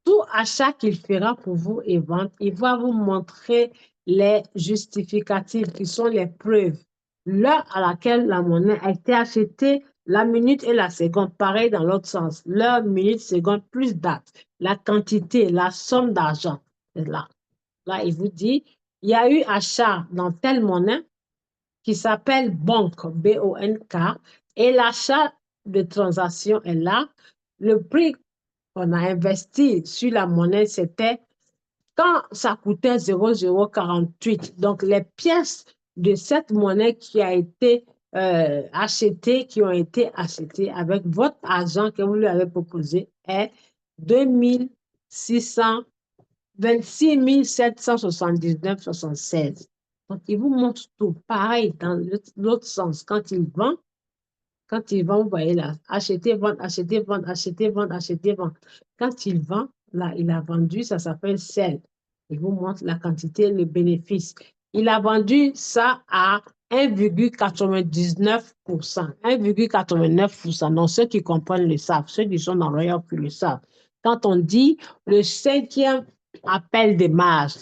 tout achat qu'il fera pour vous et vente, il va vous montrer les justificatifs qui sont les preuves. L'heure à laquelle la monnaie a été achetée, la minute et la seconde, pareil dans l'autre sens. L'heure, minute, seconde, plus date. La quantité, la somme d'argent. Là. Là, il vous dit, il y a eu achat dans telle monnaie qui s'appelle banque, B-O-N-K, et l'achat de transaction est là. Le prix qu'on a investi sur la monnaie, c'était quand ça coûtait 0,048. Donc, les pièces de cette monnaie qui a été achetée, qui ont été achetées avec votre argent que vous lui avez proposé est 26 779,76. Donc, il vous montre tout. Pareil, dans l'autre sens, quand il vend, vous voyez là, acheter, vendre, acheter, vendre, acheter, vendre, acheter, vendre. Quand il vend, là, il a vendu, ça s'appelle sell. Il vous montre la quantité, le bénéfice. Il a vendu ça à 1,99%. 1,89%. Donc, ceux qui comprennent le savent. Ceux qui sont dans le Royal le savent. Quand on dit le cinquième appel de marge,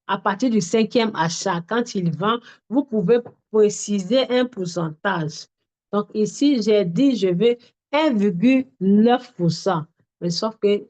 à partir du cinquième achat, quand il vend, vous pouvez préciser un pourcentage. Donc ici, j'ai dit, je veux 1,9%. Mais sauf que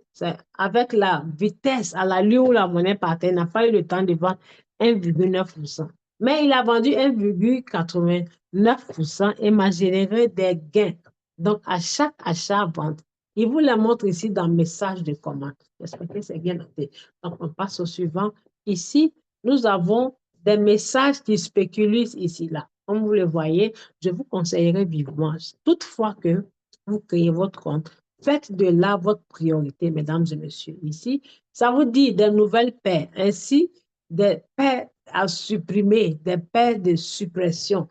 avec la vitesse à l'allure où la monnaie partait, il n'a pas eu le temps de vendre 1,9%. Mais il a vendu 1,89% et m'a généré des gains. Donc, à chaque achat-vente, il vous le montre ici dans le message de commande. J'espère que c'est bien noté. Donc, on passe au suivant. Ici, nous avons des messages qui spéculent ici, là. Comme vous le voyez, je vous conseillerais vivement, toutefois que vous créez votre compte, faites de là votre priorité, mesdames et messieurs. Ici, ça vous dit des nouvelles paires, ainsi des paires à supprimer, des paires de suppression,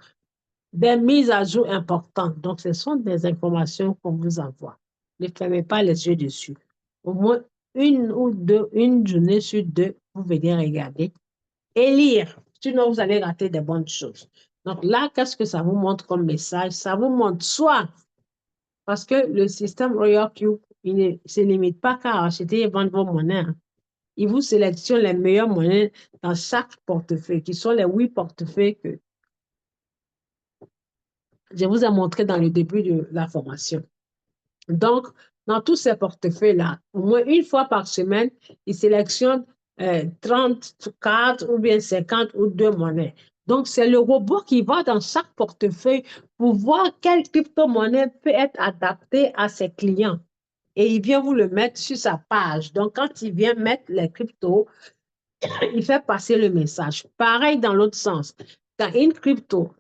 des mises à jour importantes. Donc, ce sont des informations qu'on vous envoie. Ne fermez pas les yeux dessus. Au moins une journée sur deux, vous venez regarder et lire. Sinon, vous allez rater des bonnes choses. Donc là, qu'est-ce que ça vous montre comme message? Ça vous montre soit, parce que le système Royal Cube, il ne se limite pas qu'à acheter et vendre vos monnaies. Hein. Il vous sélectionne les meilleures monnaies dans chaque portefeuille, qui sont les 8 portefeuilles que je vous ai montré dans le début de la formation. Donc, dans tous ces portefeuilles-là, au moins une fois par semaine, il sélectionne 34 ou bien 50 ou 2 monnaies. Donc, c'est le robot qui va dans chaque portefeuille pour voir quelle crypto-monnaie peut être adaptée à ses clients. Et il vient vous le mettre sur sa page. Donc, quand il vient mettre les cryptos, il fait passer le message. Pareil dans l'autre sens. Quand une crypto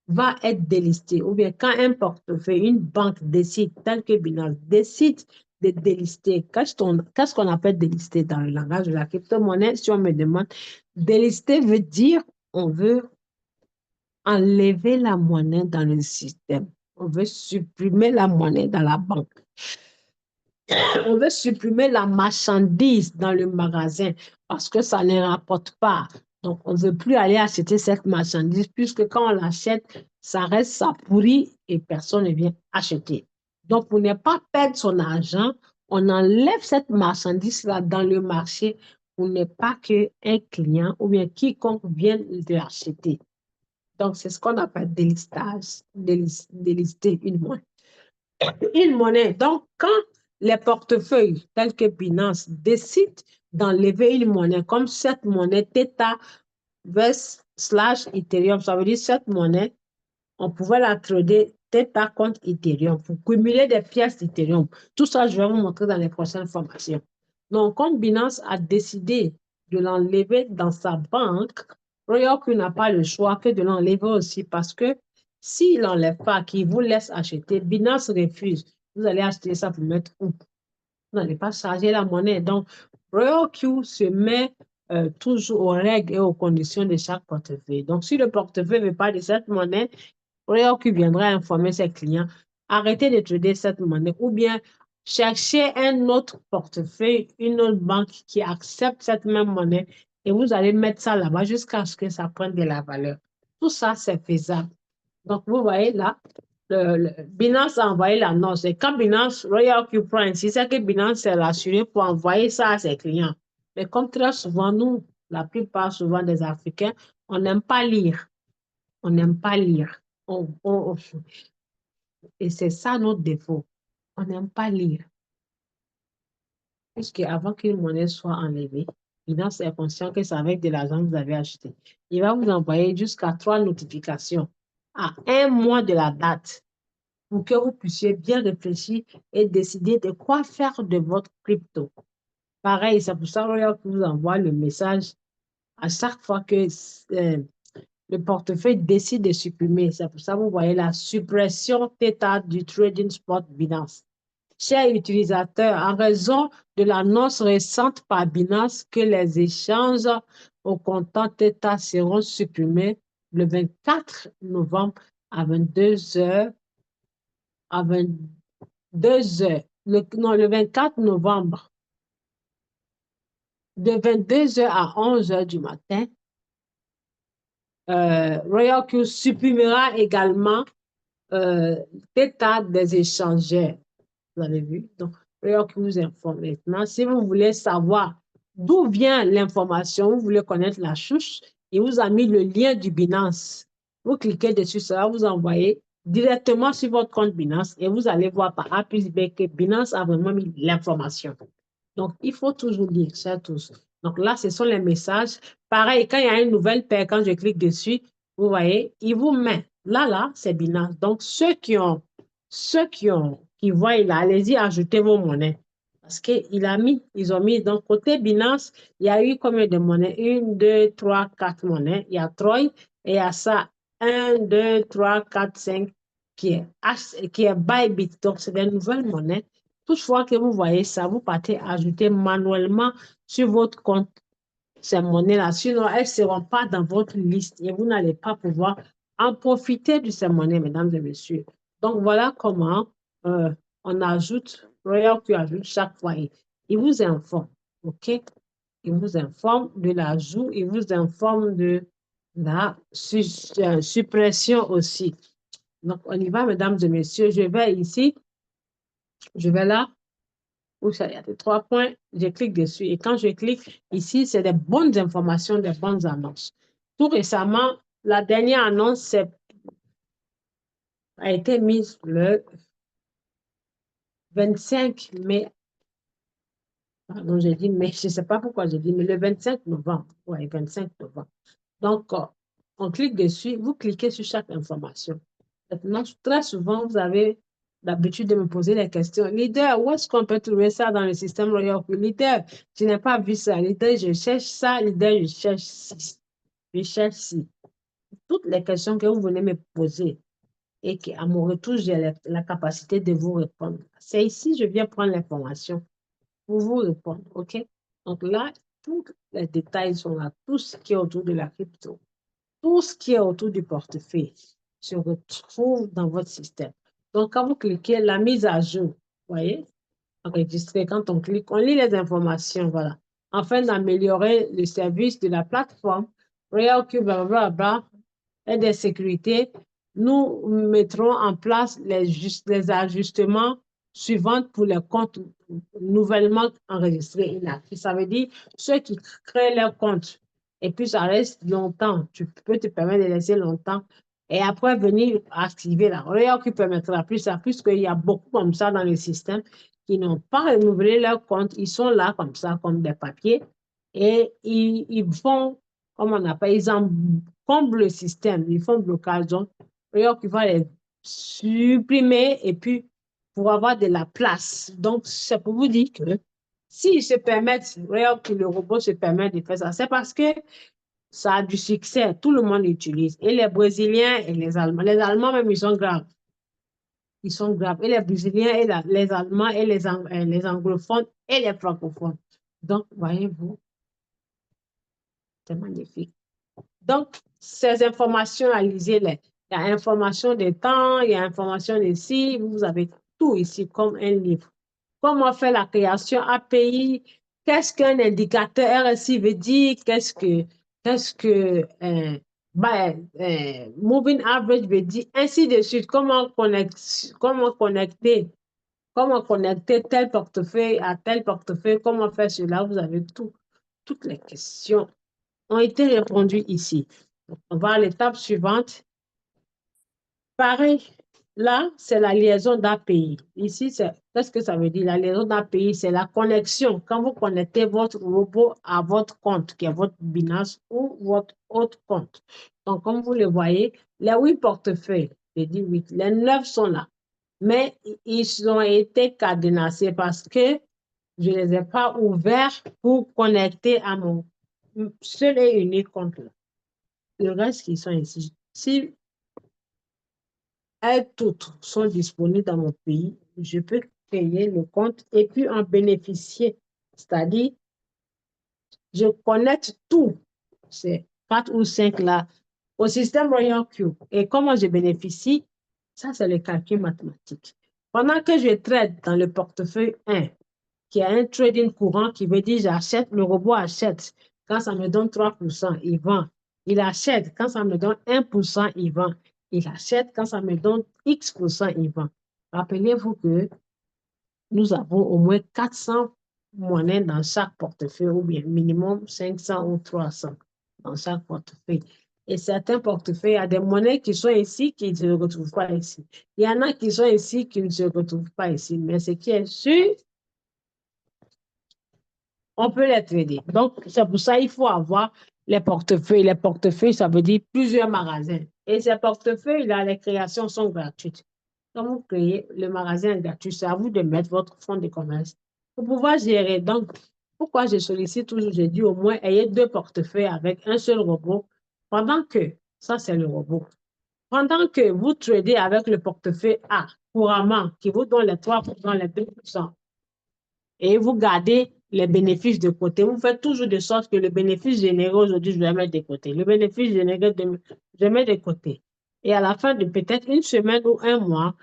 va être délistée, ou bien quand un portefeuille, une banque décide, tel que Binance, décide de délister, qu'est-ce qu'on appelle délister dans le langage de la crypto-monnaie? Si on me demande, délister veut dire on veut enlever la monnaie dans le système. On veut supprimer la monnaie dans la banque. On veut supprimer la marchandise dans le magasin parce que ça ne rapporte pas. Donc, on ne veut plus aller acheter cette marchandise puisque quand on l'achète, ça reste, ça pourrit et personne ne vient acheter. Donc, pour ne pas perdre son argent, on enlève cette marchandise-là dans le marché pour ne pas qu'un client ou bien quiconque vienne l'acheter. Donc, c'est ce qu'on appelle délistage, délister une monnaie. Une monnaie. Donc, quand les portefeuilles tels que Binance décident d'enlever une monnaie comme cette monnaie Theta / Ethereum, ça veut dire cette monnaie, on pouvait la trader Theta contre Ethereum pour cumuler des pièces d'Ethereum. Tout ça, je vais vous montrer dans les prochaines formations. Donc, quand Binance a décidé de l'enlever dans sa banque, Royal n'a pas le choix que de l'enlever aussi parce que s'il n'enlève pas, qu'il vous laisse acheter, Binance refuse. Vous allez acheter ça pour mettre où? Vous n'allez pas charger la monnaie. Donc, Royal Q se met toujours aux règles et aux conditions de chaque portefeuille. Donc, si le portefeuille ne veut pas de cette monnaie, Royalty viendra informer ses clients, arrêtez de trader cette monnaie ou bien cherchez un autre portefeuille, une autre banque qui accepte cette même monnaie et vous allez mettre ça là-bas jusqu'à ce que ça prenne de la valeur. Tout ça, c'est faisable. Donc, vous voyez là, Binance a envoyé l'annonce. Et quand Binance, Royal Q prend ainsi, c'est que Binance s'est rassuré pour envoyer ça à ses clients. Mais comme très souvent, nous, la plupart souvent des Africains, on n'aime pas lire. On n'aime pas lire. Et c'est ça notre défaut. On n'aime pas lire. Puisque avant qu'une monnaie soit enlevée, Binance est conscient que c'est avec de l'argent que vous avez acheté. Il va vous envoyer jusqu'à 3 notifications à 1 mois de la date pour que vous puissiez bien réfléchir et décider de quoi faire de votre crypto. Pareil, c'est pour ça que vous envoie le message à chaque fois que le portefeuille décide de supprimer. C'est pour ça que vous voyez la suppression totale du trading spot Binance. Chers utilisateurs, en raison de l'annonce récente par Binance que les échanges au comptant Theta seront supprimés le 24 novembre à 22 heures, à 22 heures, le 24 novembre, de 22 heures à 11 heures du matin, Royal Q supprimera également Theta des échangeurs. Vous avez vu? Donc, Royal Q vous informe maintenant. Si vous voulez savoir d'où vient l'information, vous voulez connaître la chouche, il vous a mis le lien du Binance. Vous cliquez dessus, ça va vous envoyer directement sur votre compte Binance et vous allez voir par A plus B que Binance a vraiment mis l'information. Donc, il faut toujours lire, chers tous. Donc là, ce sont les messages. Pareil, quand il y a une nouvelle paire, quand je clique dessus, vous voyez, il vous met. Là, c'est Binance. Donc, qui voient là, allez-y, ajoutez vos monnaies. Parce ils ont mis, donc côté Binance, il y a eu combien de monnaies? 1, 2, 3, 4 monnaies. Il y a Troy et il y a ça, 1, 2, 3, 4, 5 qui est Bybit. Donc, c'est des nouvelles monnaies. Toutefois que vous voyez ça, vous partez ajouter manuellement sur votre compte ces monnaies-là. Sinon, elles ne seront pas dans votre liste et vous n'allez pas pouvoir en profiter de ces monnaies, mesdames et messieurs. Donc, voilà comment on ajoute, Royal Q ajoute chaque fois. Il vous informe, OK? Il vous informe de l'ajout, il vous informe de la suppression aussi. Donc, on y va, mesdames et messieurs. Je vais ici, je vais là, où il y a des 3 points, je clique dessus. Et quand je clique ici, c'est des bonnes informations, des bonnes annonces. Tout récemment, la dernière annonce a été mise le 25 mai. Pardon, j'ai dit mai, je ne sais pas pourquoi j'ai dit, mais le 25 novembre. Oui, 25 novembre. Donc, on clique dessus, vous cliquez sur chaque information. Maintenant, très souvent, vous avez l'habitude de me poser des questions. Leader, où est-ce qu'on peut trouver ça dans le système Royal? Leader, je n'ai pas vu ça. Leader, je cherche ça. Leader, je cherche ci. Je cherche ci. Toutes les questions que vous venez me poser et qu'à mon retour, j'ai la capacité de vous répondre. C'est ici, je viens prendre l'information pour vous répondre. OK? Donc là, tous les détails sont là. Tout ce qui est autour de la crypto. Tout ce qui est autour du portefeuille se retrouve dans votre système. Donc, quand vous cliquez la mise à jour, vous voyez, enregistrer, quand on clique, on lit les informations, voilà. Afin d'améliorer le service de la plateforme, RealQ, blablabla, et des sécurités, nous mettrons en place les ajustements suivants pour les comptes nouvellement enregistrés. Ça veut dire ceux qui créent leur compte et puis ça reste longtemps. Tu peux te permettre de laisser longtemps et après venir activer la Royal qui permettra plus ça, puisqu'il y a beaucoup comme ça dans le système qui n'ont pas renouvelé leur compte. Ils sont là comme ça, comme des papiers et ils font, comme on appelle, ils comblent le système, ils font blocage. Donc, Royal qui va les supprimer et puis pour avoir de la place. Donc, c'est pour vous dire que s'ils se permettent, Royal que le robot se permet de faire ça, c'est parce que ça a du succès, tout le monde l'utilise. Et les Brésiliens et les Allemands même, ils sont graves. Ils sont graves. Et les Brésiliens et les Allemands et les anglophones et les francophones. Donc, voyez-vous, C'est magnifique. Donc, ces informations, lisez-les. Il y a information des temps, il y a information ici, vous avez tout ici comme un livre. Comment faire la création API? Qu'est-ce qu'un indicateur RSI veut dire? Qu'est-ce que moving average veut dire? Ainsi de suite. Comment connecter tel portefeuille à tel portefeuille? Comment faire cela? Vous avez tout. Toutes les questions ont été répondues ici. On va à l'étape suivante. Pareil, là, c'est la liaison d'API. Ici, qu'est-ce que ça veut dire? La liaison d'API, c'est la connexion. Quand vous connectez votre robot à votre compte, qui est votre Binance ou votre autre compte. Donc, comme vous le voyez, les 8 portefeuilles, j'ai dit 8, les 9 sont là. Mais ils ont été cadenassés parce que je ne les ai pas ouverts pour connecter à mon seul et unique compte. Le reste qui sont ici. Si elles toutes sont disponibles dans mon pays, je peux créer le compte et puis en bénéficier. C'est-à-dire, je connecte tout, ces 4 ou 5 là, au système Royal Q. Et comment je bénéficie? Ça, c'est le calcul mathématique. Pendant que je trade dans le portefeuille 1, qui a un trading courant qui veut dire j'achète, le robot achète. Quand ça me donne 3%, il vend. Il achète. Quand ça me donne 1%, il vend. Il achète. Quand ça me donne X%, il vend. Rappelez-vous que nous avons au moins 400 monnaies dans chaque portefeuille, ou bien minimum 500 ou 300 dans chaque portefeuille. Et certains portefeuilles, il y a des monnaies qui sont ici qui ne se retrouvent pas ici. Il y en a qui sont ici qui ne se retrouvent pas ici. Mais ce qui est sûr, on peut les trader. Donc, c'est pour ça qu'il faut avoir les portefeuilles. Les portefeuilles, ça veut dire plusieurs magasins. Et ces portefeuilles-là, les créations sont gratuites. Quand vous créez le magasin gratuit, c'est à vous de mettre votre fonds de commerce pour pouvoir gérer. Donc, pourquoi je sollicite toujours, j'ai dit au moins, ayez 2 portefeuilles avec un seul robot pendant que, ça c'est le robot, pendant que vous tradez avec le portefeuille A couramment, qui vous donne les 3%, les 2%, et vous gardez les bénéfices de côté. Vous faites toujours de sorte que le bénéfice généré aujourd'hui, je vais mettre de côté. Le bénéfice généré, je mets de côté. Et à la fin de peut-être une semaine ou un mois,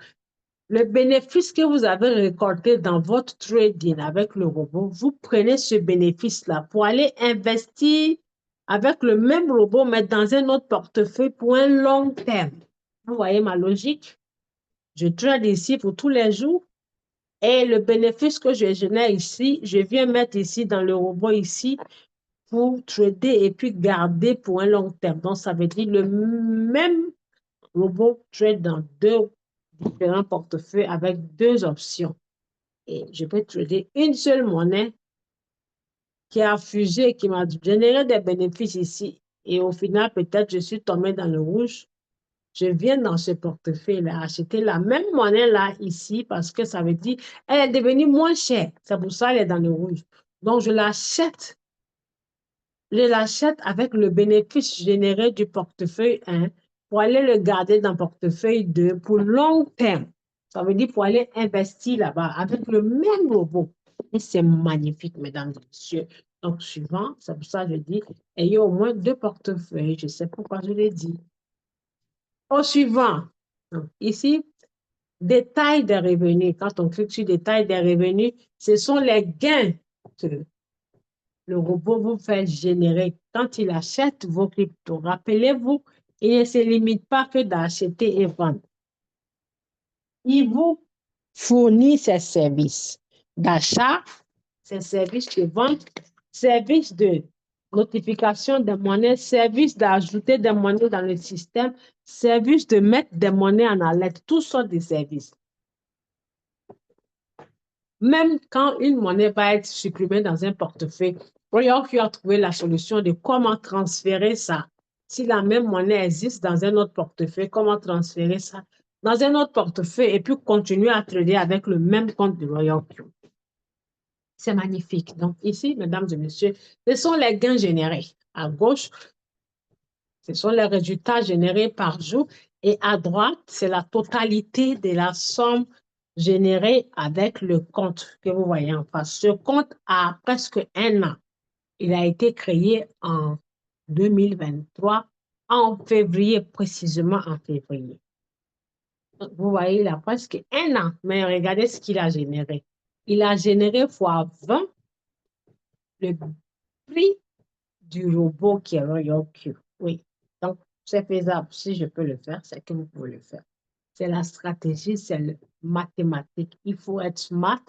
le bénéfice que vous avez récolté dans votre trading avec le robot, vous prenez ce bénéfice-là pour aller investir avec le même robot, mais dans un autre portefeuille pour un long terme. Vous voyez ma logique? Je trade ici pour tous les jours. Et le bénéfice que je génère ici, je viens mettre ici dans le robot ici pour trader et puis garder pour un long terme. Donc, ça veut dire le même robot trade dans 2 différents portefeuilles avec 2 options. Et je peux trader une seule monnaie qui a fusé, qui m'a généré des bénéfices ici. Et au final, peut-être je suis tombé dans le rouge. Je viens dans ce portefeuille-là acheter la même monnaie-là ici parce que ça veut dire elle est devenue moins chère. C'est pour ça qu'elle est dans le rouge. Donc, je l'achète. Je l'achète avec le bénéfice généré du portefeuille 1 pour aller le garder dans le portefeuille 2 pour long terme. Ça veut dire pour aller investir là-bas avec le même robot. Et c'est magnifique, mesdames et messieurs. Donc, suivant, c'est pour ça que je dis, ayez au moins 2 portefeuilles. Je sais pourquoi je l'ai dit. Au suivant, donc, ici, détail des revenus. Quand on clique sur détail des revenus, ce sont les gains que le robot vous fait générer quand il achète vos cryptos. Rappelez-vous, il ne se limite pas que d'acheter et vendre. Il vous fournit ses services d'achat, ses services de vente, services de notification des monnaies, services d'ajouter des monnaies dans le système, services de mettre des monnaies en alerte, toutes sortes de services. Même quand une monnaie va être supprimée dans un portefeuille, Royal Q a trouvé la solution de comment transférer ça. Si la même monnaie existe dans un autre portefeuille, comment transférer ça dans un autre portefeuille et puis continuer à trader avec le même compte de Royal Q. C'est magnifique. Donc ici, mesdames et messieurs, ce sont les gains générés. À gauche, ce sont les résultats générés par jour. Et à droite, c'est la totalité de la somme générée avec le compte que vous voyez en face. Ce compte a presque 1 an. Il a été créé en 2023, en février, précisément en février. Donc, vous voyez, il a presque un an, mais regardez ce qu'il a généré. Il a généré fois 20 le prix du robot qui est Royal Q. Oui, donc c'est faisable. Si je peux le faire, c'est que vous pouvez le faire. C'est la stratégie, c'est le mathématique. Il faut être smart,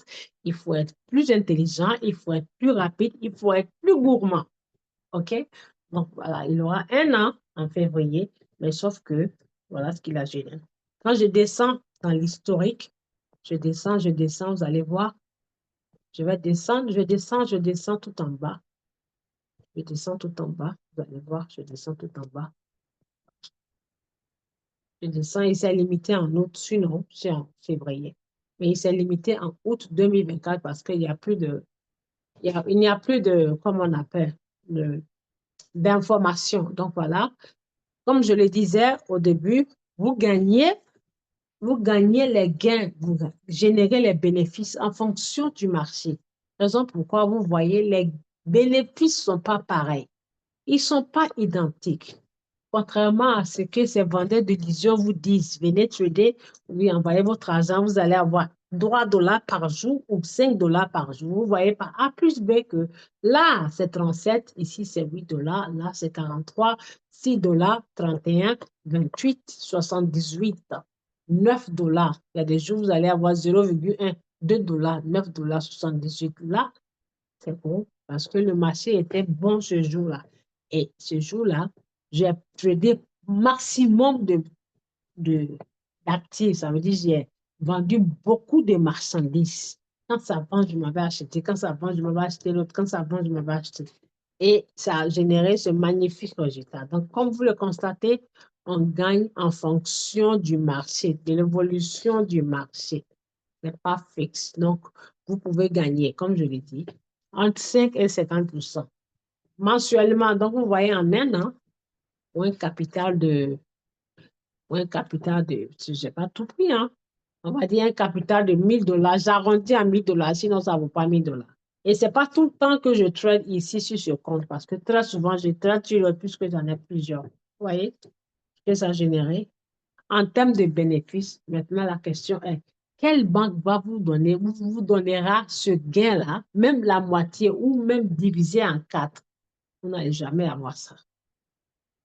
il faut être plus intelligent, il faut être plus rapide, il faut être plus gourmand. OK? Donc voilà, il aura un an en février, mais sauf que voilà ce qu'il a généré. Quand je descends dans l'historique, je descends, vous allez voir, je vais descendre, je descends tout en bas. Je descends tout en bas, vous allez voir, je descends tout en bas. Je descends, il s'est limité en août, sinon c'est en février. Mais il s'est limité en août 2024 parce qu'il n'y a plus de, il n'y a plus de, comment on appelle, d'informations. Donc voilà, comme je le disais au début, vous gagnez, vous gagnez les gains, vous générez les bénéfices en fonction du marché. Raison pourquoi vous voyez, les bénéfices ne sont pas pareils. Ils ne sont pas identiques. Contrairement à ce que ces vendeurs d'illusions vous disent, venez trader, oui, envoyez votre argent, vous allez avoir $3 par jour ou $5 par jour. Vous voyez par A plus B que là, c'est 37, ici c'est $8, là c'est 43, $6, 31, 28, 78, $9. Il y a des jours, vous allez avoir 0,1, $2, $9, 78. Là, c'est bon parce que le marché était bon ce jour-là. Et ce jour-là, j'ai tradé maximum d'actifs. Ça veut dire que j'ai vendu beaucoup de marchandises. Quand ça vend, je m'avais acheté. Quand ça vend, je m'avais acheté l'autre. Quand ça vend, je m'avais acheté. Et ça a généré ce magnifique résultat. Donc, comme vous le constatez, on gagne en fonction du marché, de l'évolution du marché. Ce n'est pas fixe. Donc, vous pouvez gagner, comme je l'ai dit, entre 5 et 50% mensuellement. Donc, vous voyez en un an, ou un capital de, je n'ai pas tout pris, hein. On va dire un capital de $1000. J'arrondis à $1000, sinon ça ne vaut pas $1000. Et ce n'est pas tout le temps que je trade ici sur ce compte, parce que très souvent, je trade sur le puisque j'en ai plusieurs. Vous voyez ce que ça a généré? En termes de bénéfices, maintenant, la question est, quelle banque va vous donner, vous donnera ce gain-là, même la moitié ou même divisé en 4? Vous n'allez jamais avoir ça.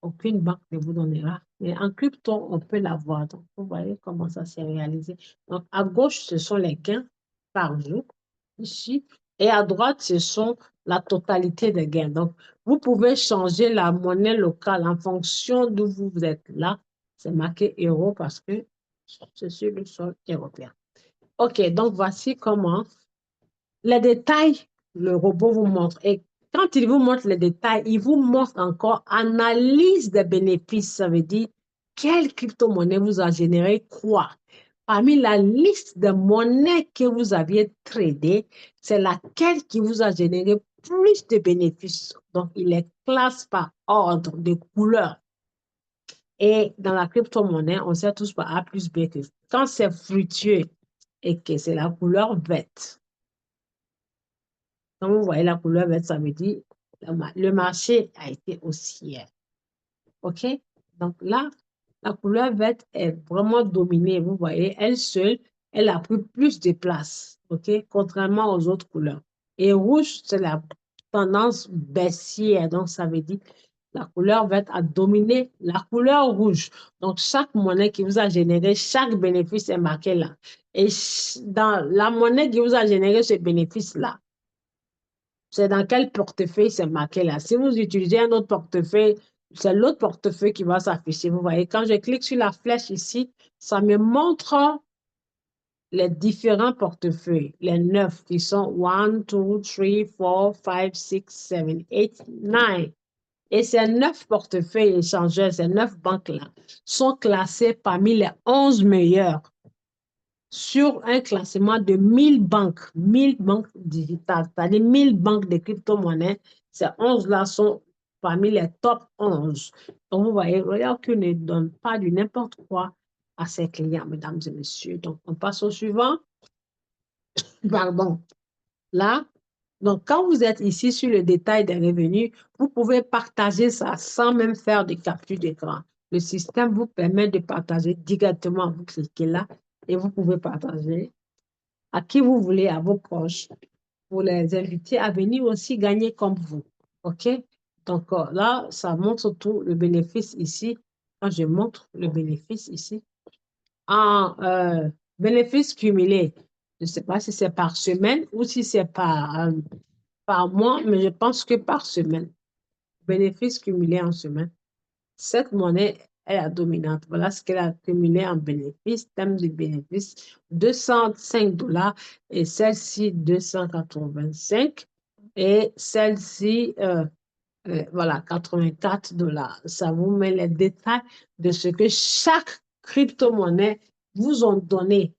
Aucune banque ne vous donnera. Mais en crypto, on peut l'avoir. Donc, vous voyez comment ça s'est réalisé. Donc, à gauche, ce sont les gains par jour, ici. Et à droite, ce sont la totalité des gains. Donc, vous pouvez changer la monnaie locale en fonction d'où vous êtes là. C'est marqué euro parce que c'est sur le sol européen. OK, donc voici comment les détails, le robot vous montre. Et quand il vous montre les détails, il vous montre encore analyse des bénéfices. Ça veut dire quelle crypto-monnaie vous a généré quoi. Parmi la liste de monnaies que vous aviez tradées, c'est laquelle qui vous a généré plus de bénéfices. Donc, il les classe par ordre de couleur. Et dans la crypto-monnaie, on sait tous par A plus B que quand c'est fructueux et que c'est la couleur verte, quand vous voyez la couleur verte, ça veut dire le marché a été haussier. OK? Donc là, la couleur verte est vraiment dominée. Vous voyez, elle seule, elle a pris plus de place. OK? Contrairement aux autres couleurs. Et rouge, c'est la tendance baissière. Donc, ça veut dire la couleur verte a dominé la couleur rouge. Donc, chaque monnaie qui vous a généré, chaque bénéfice est marqué là. Et dans la monnaie qui vous a généré ce bénéfice-là, c'est dans quel portefeuille c'est marqué là. Si vous utilisez un autre portefeuille, c'est l'autre portefeuille qui va s'afficher. Vous voyez, quand je clique sur la flèche ici, ça me montre les différents portefeuilles, les 9 qui sont 1, 2, 3, 4, 5, 6, 7, 8, 9. Et ces 9 portefeuilles échangeurs, ces 9 banques-là, sont classés parmi les 11 meilleurs sur un classement de 1000 banques digitales, c'est-à-dire 1000 banques de crypto-monnaies. Ces 11-là sont parmi les top 11. Donc, vous voyez, Royal Q ne donne pas du n'importe quoi à ses clients, mesdames et messieurs. Donc, on passe au suivant. Pardon. Là, Donc, quand vous êtes ici sur le détail des revenus, vous pouvez partager ça sans même faire de capture d'écran. Le système vous permet de partager directement. Vous cliquez là et vous pouvez partager à qui vous voulez, à vos proches, pour les inviter à venir aussi gagner comme vous. OK? Donc là, ça montre tout le bénéfice ici. Quand je montre le bénéfice ici, en bénéfice cumulé, je ne sais pas si c'est par semaine ou si c'est par mois, mais je pense que par semaine. Bénéfice cumulé en semaine. Cette monnaie est la dominante. Voilà ce qu'elle a cumulé en bénéfice, thème de bénéfice, 205 dollars et celle-ci 285 et celle-ci, voilà, 84 dollars. Ça vous met les détails de ce que chaque crypto-monnaie vous ont donné,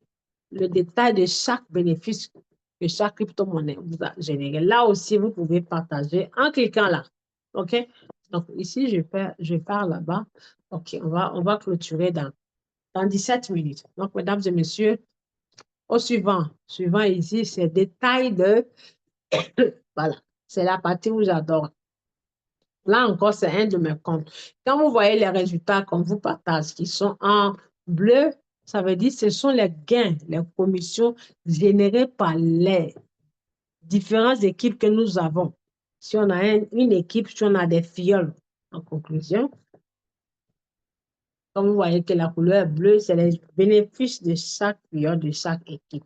le détail de chaque bénéfice que chaque crypto-monnaie vous a généré. Là aussi, vous pouvez partager en cliquant là. OK? Donc, ici, je pars là-bas. OK, on va clôturer dans 17 minutes. Donc, mesdames et messieurs, au suivant. Suivant ici, c'est détail de... Voilà, c'est la partie où j'adore. Là encore, c'est un de mes comptes. Quand vous voyez les résultats qu'on vous partage qui sont en bleu, ça veut dire que ce sont les gains, les commissions générées par les différentes équipes que nous avons. Si on a une équipe, si on a des filleuls, en conclusion, comme vous voyez que la couleur bleue, c'est les bénéfices de chaque filleul, de chaque équipe.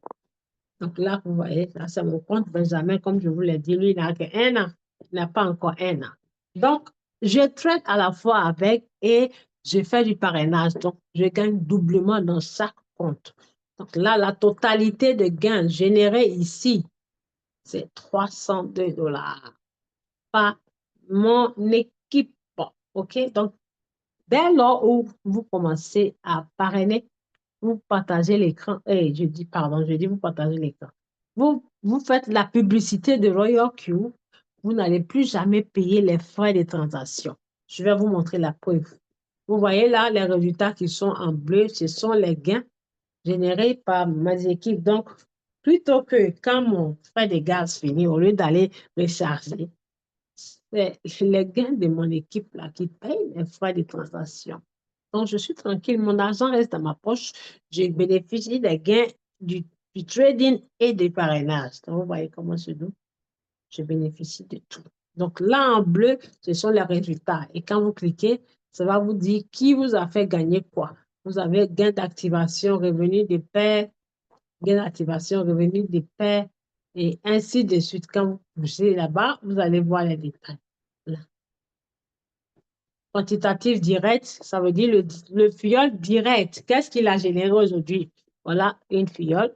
Donc là, vous voyez, là, c'est mon compte Benjamin, comme je vous l'ai dit, lui, il n'a qu'un an. Il n'a pas encore un an. Donc, je traite à la fois avec et je fais du parrainage. Donc, je gagne doublement dans chaque compte. Donc là, la totalité de gains générés ici, c'est 302 dollars par mon équipe. OK? Donc, dès lors où vous commencez à parrainer, vous partagez l'écran. Je dis, pardon, je dis vous partagez l'écran. Vous faites la publicité de Royal Q. Vous n'allez plus jamais payer les frais de transaction. Je vais vous montrer la preuve. Vous voyez là les résultats qui sont en bleu, ce sont les gains générés par mes équipes. Donc, plutôt que quand mon frais de gaz finit, au lieu d'aller recharger, c'est les gains de mon équipe là qui payent les frais de transaction. Donc, je suis tranquille, mon argent reste dans ma poche. Je bénéficie des gains du trading et du parrainage. Donc, vous voyez comment c'est doux. Je bénéficie de tout. Donc, là, en bleu, ce sont les résultats. Et quand vous cliquez, ça va vous dire qui vous a fait gagner quoi. Vous avez gain d'activation, revenu de paie, gain d'activation, revenu de paie, et ainsi de suite. Quand vous poussez là-bas, vous allez voir les détails. Là. Quantitatif direct, ça veut dire le filleul direct. Qu'est-ce qu'il a généré aujourd'hui? Voilà, une filleule.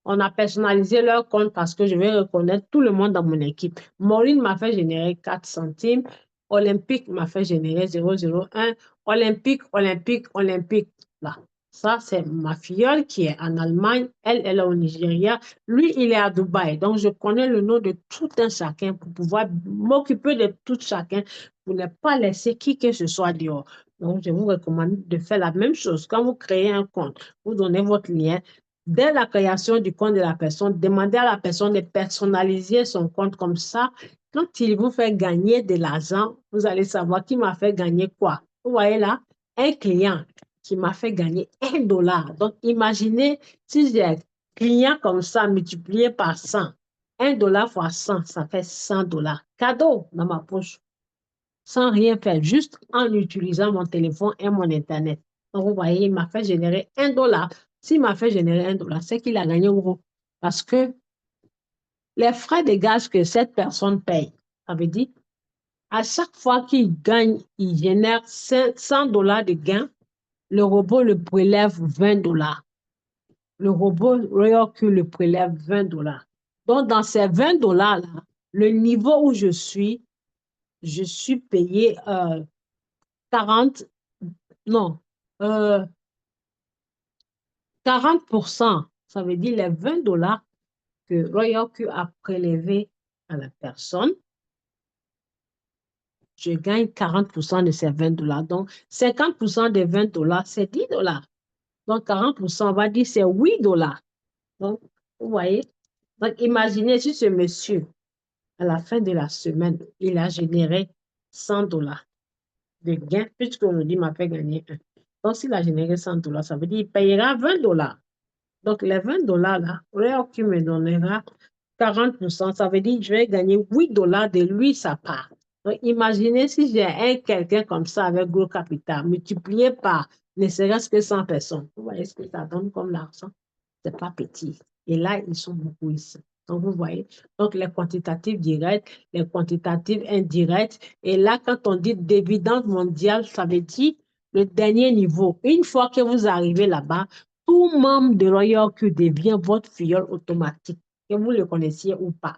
On a personnalisé leur compte parce que je vais reconnaître tout le monde dans mon équipe. Maureen m'a fait générer 4 centimes. Olympique m'a fait générer 0,01. Olympique, Olympique, Olympique. Là. Ça, c'est ma filleule qui est en Allemagne. Elle est au Nigeria. Lui, il est à Dubaï. Donc, je connais le nom de tout un chacun pour pouvoir m'occuper de tout chacun pour ne pas laisser qui que ce soit dehors. Donc, je vous recommande de faire la même chose. Quand vous créez un compte, vous donnez votre lien. Dès la création du compte de la personne, demandez à la personne de personnaliser son compte comme ça. Quand il vous fait gagner de l'argent, vous allez savoir qui m'a fait gagner quoi. Vous voyez là, un client qui m'a fait gagner 1 dollar. Donc, imaginez si j'ai un client comme ça multiplié par 100. 1 dollar fois 100, ça fait 100 dollars. Cadeau dans ma poche sans rien faire, juste en utilisant mon téléphone et mon Internet. Donc, vous voyez, il m'a fait générer 1 dollar. S'il m'a fait générer 1 dollar, c'est qu'il a gagné gros. Parce que les frais de gaz que cette personne paye, ça veut dire, à chaque fois qu'il gagne, il génère 100 dollars de gain, le robot le prélève 20 dollars. Le robot Royal le prélève 20 dollars. Donc, dans ces 20 dollars-là, le niveau où je suis payé 40, non, euh, 40%, ça veut dire les 20 dollars que Royal Q a prélevé à la personne. Je gagne 40% de ces 20 dollars. Donc, 50% des 20 dollars, c'est 10 dollars. Donc, 40%, on va dire, c'est 8 dollars. Donc, vous voyez? Donc, imaginez si ce monsieur à la fin de la semaine, il a généré 100 dollars de gain, puisqu'aujourd'hui, il m'a fait gagner un. Donc, s'il a généré 100 dollars, ça veut dire qu'il payera 20 dollars. Donc, les 20 dollars là, Royal Q me donnera 40%. Ça veut dire que je vais gagner 8 dollars de lui, sa part. Donc, imaginez si j'ai quelqu'un comme ça avec gros capital, multiplié par ne serait-ce que 100 personnes. Vous voyez ce que ça donne comme l'argent? C'est pas petit. Et là, ils sont beaucoup ici. Donc, vous voyez, donc les quantitatifs directs, les quantitatifs indirects. Et là, quand on dit dividende mondiale, ça veut dire le dernier niveau. Une fois que vous arrivez là-bas, tout membre de Royal Q devient votre filleul automatique, que vous le connaissiez ou pas.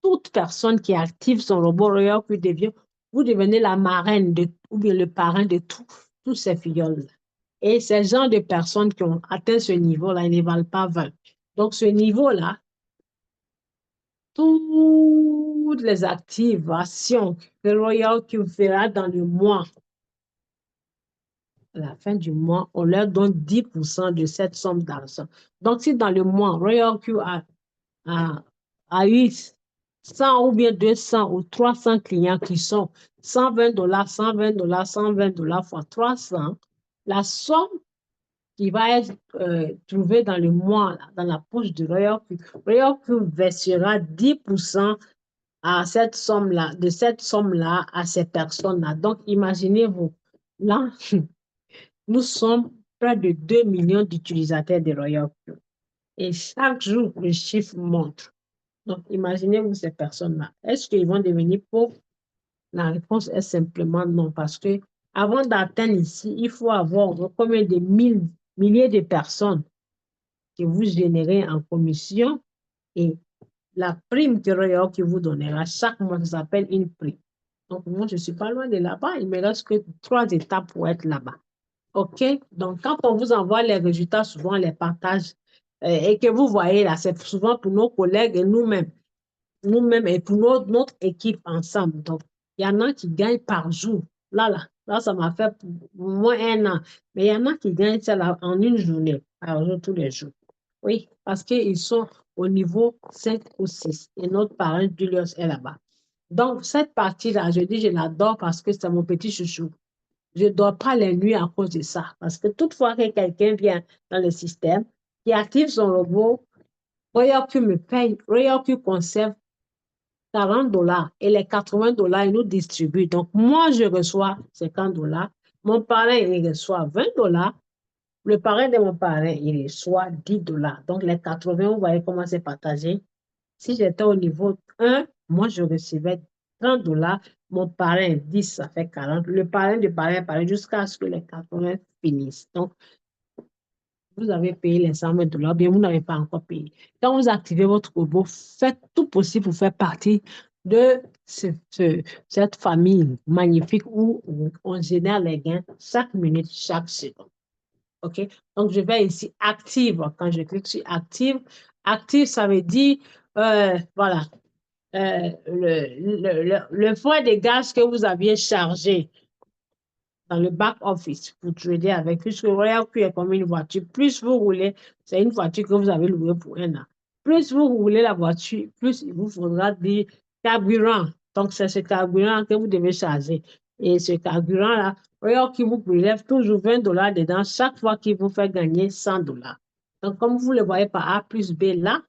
Toute personne qui active son robot Royal Q devient, vous devenez la marraine de, ou bien le parrain de tous ces filleuls. Et ces gens de personnes qui ont atteint ce niveau-là, ils ne valent pas 20. Donc, ce niveau-là, toutes les activations que Royal Q fera dans le mois, à la fin du mois, on leur donne 10% de cette somme d'argent. Donc, si dans le mois, Royal Q a eu 100 ou bien 200 ou 300 clients qui sont 120 dollars, 120 dollars, 120 dollars fois 300, la somme qui va être trouvée dans le mois, dans la poche de Royal Q versera 10% à cette somme-là, de cette somme-là à ces personnes-là. Donc, imaginez-vous, là, nous sommes près de 2 millions d'utilisateurs de Royal Q. Et chaque jour, le chiffre monte. Donc, imaginez-vous ces personnes-là. Est-ce qu'ils vont devenir pauvres? La réponse est simplement non, parce que avant d'atteindre ici, il faut avoir combien de milliers de personnes que vous générez en commission et la prime que Royal qui vous donnera chaque mois, ça s'appelle une prime. Donc, moi, je ne suis pas loin de là-bas. Il me reste que 3 étapes pour être là-bas. OK? Donc, quand on vous envoie les résultats, souvent on les partage et que vous voyez là, c'est souvent pour nos collègues et nous-mêmes et pour notre équipe ensemble. Donc, il y en a qui gagnent par jour. Là, ça m'a fait au moins un an. Mais il y en a qui gagnent ça là, en une journée, par jour, tous les jours. Oui, parce qu'ils sont au niveau 5 ou 6. Et notre parent, Julius, est là-bas. Donc, cette partie-là, je dis, je l'adore parce que c'est mon petit chouchou. Je ne dors pas les nuits à cause de ça. Parce que toutefois que quelqu'un vient dans le système, qui active son robot, Royal Q me paye, Royal Q conserve 40 dollars et les 80 dollars, ils nous distribuent. Donc, moi, je reçois 50 dollars. Mon parrain, il reçoit 20 dollars. Le parrain de mon parrain, il reçoit 10 dollars. Donc, les 80, vous voyez comment c'est partagé. Si j'étais au niveau 1, moi, je recevais 30 dollars. Mon parrain, 10, ça fait 40. Le parrain du parrain, jusqu'à ce que les 80 finissent. Donc, vous avez payé les 120 dollars, bien vous n'avez pas encore payé. Quand vous activez votre robot, faites tout possible pour faire partie de cette famille magnifique où on génère les gains chaque minute, chaque seconde. OK? Donc, je vais ici active. Quand je clique sur active, active, ça veut dire, voilà, le frais de gaz que vous aviez chargé dans le back-office pour trader avec, puisque Royal Q est comme une voiture. Plus vous roulez, c'est une voiture que vous avez louée pour un an. Plus vous roulez la voiture, plus il vous faudra du carburant. Donc, c'est ce carburant que vous devez charger. Et ce carburant-là, Royal Q vous prélève toujours 20 dollars dedans chaque fois qu'il vous fait gagner 100 dollars. Donc, comme vous le voyez par A plus B là,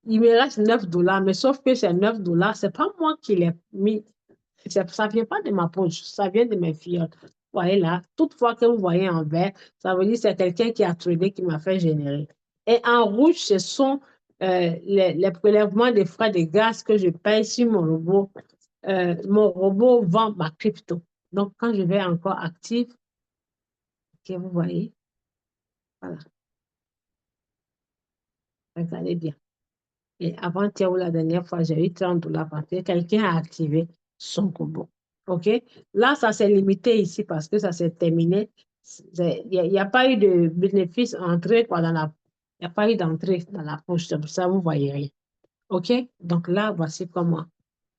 il me reste 9 dollars, mais sauf que ces 9 dollars, ce n'est pas moi qui l'ai mis. Ça ne vient pas de ma poche, ça vient de mes filles. Vous voyez là, toutefois que vous voyez en vert, ça veut dire que c'est quelqu'un qui a tradé qui m'a fait générer. Et en rouge, ce sont les prélèvements des frais de gaz que je paye sur mon robot. Mon robot vend ma crypto. Donc, quand je vais encore actif, ok, vous voyez, voilà, regardez bien. Et avant-hier ou la dernière fois, j'ai eu 30 dollars parce que quelqu'un a activé son robot. OK? Là, ça s'est limité ici parce que ça s'est terminé. Il n'y a pas eu de bénéfice entré quoi, il n'y a pas eu d'entrée dans la poche. C'est pour ça, vous ne voyez rien. OK? Donc là, voici comment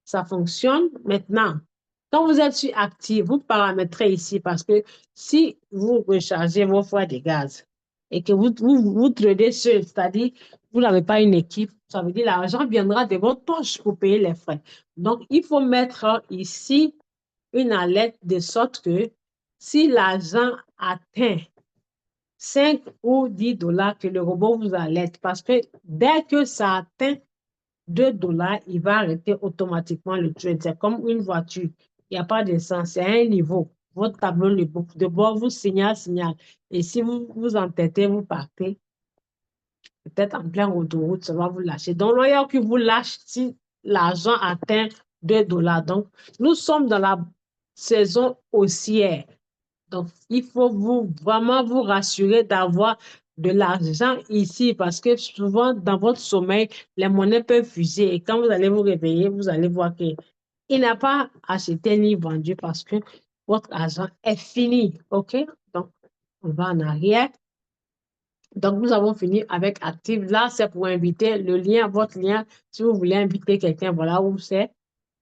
ça fonctionne. Maintenant, quand vous êtes sur actif, vous paramétrez ici parce que si vous rechargez vos frais de gaz, et que vous tradez seul, c'est-à-dire vous n'avez pas une équipe, ça veut dire l'argent viendra de votre poche pour payer les frais. Donc, il faut mettre ici une alerte de sorte que si l'argent atteint 5 ou 10 dollars, que le robot vous alerte, parce que dès que ça atteint 2 dollars, il va arrêter automatiquement le trade. C'est comme une voiture. Il n'y a pas d'essence, c'est un niveau. Votre tableau de bord vous signale. Et si vous vous entêtez, vous partez, peut-être en plein autoroute, ça va vous lâcher. Donc, il y a qui vous lâche si l'argent atteint 2 dollars. Donc, nous sommes dans la saison haussière. Donc, il faut vraiment vous rassurer d'avoir de l'argent ici parce que souvent, dans votre sommeil, les monnaies peuvent fuser. Et quand vous allez vous réveiller, vous allez voir qu'il n'a pas acheté ni vendu parce que votre argent est fini. OK? Donc, on va en arrière. Donc, nous avons fini avec Active. Là, c'est pour inviter le lien, votre lien. Si vous voulez inviter quelqu'un, voilà où c'est.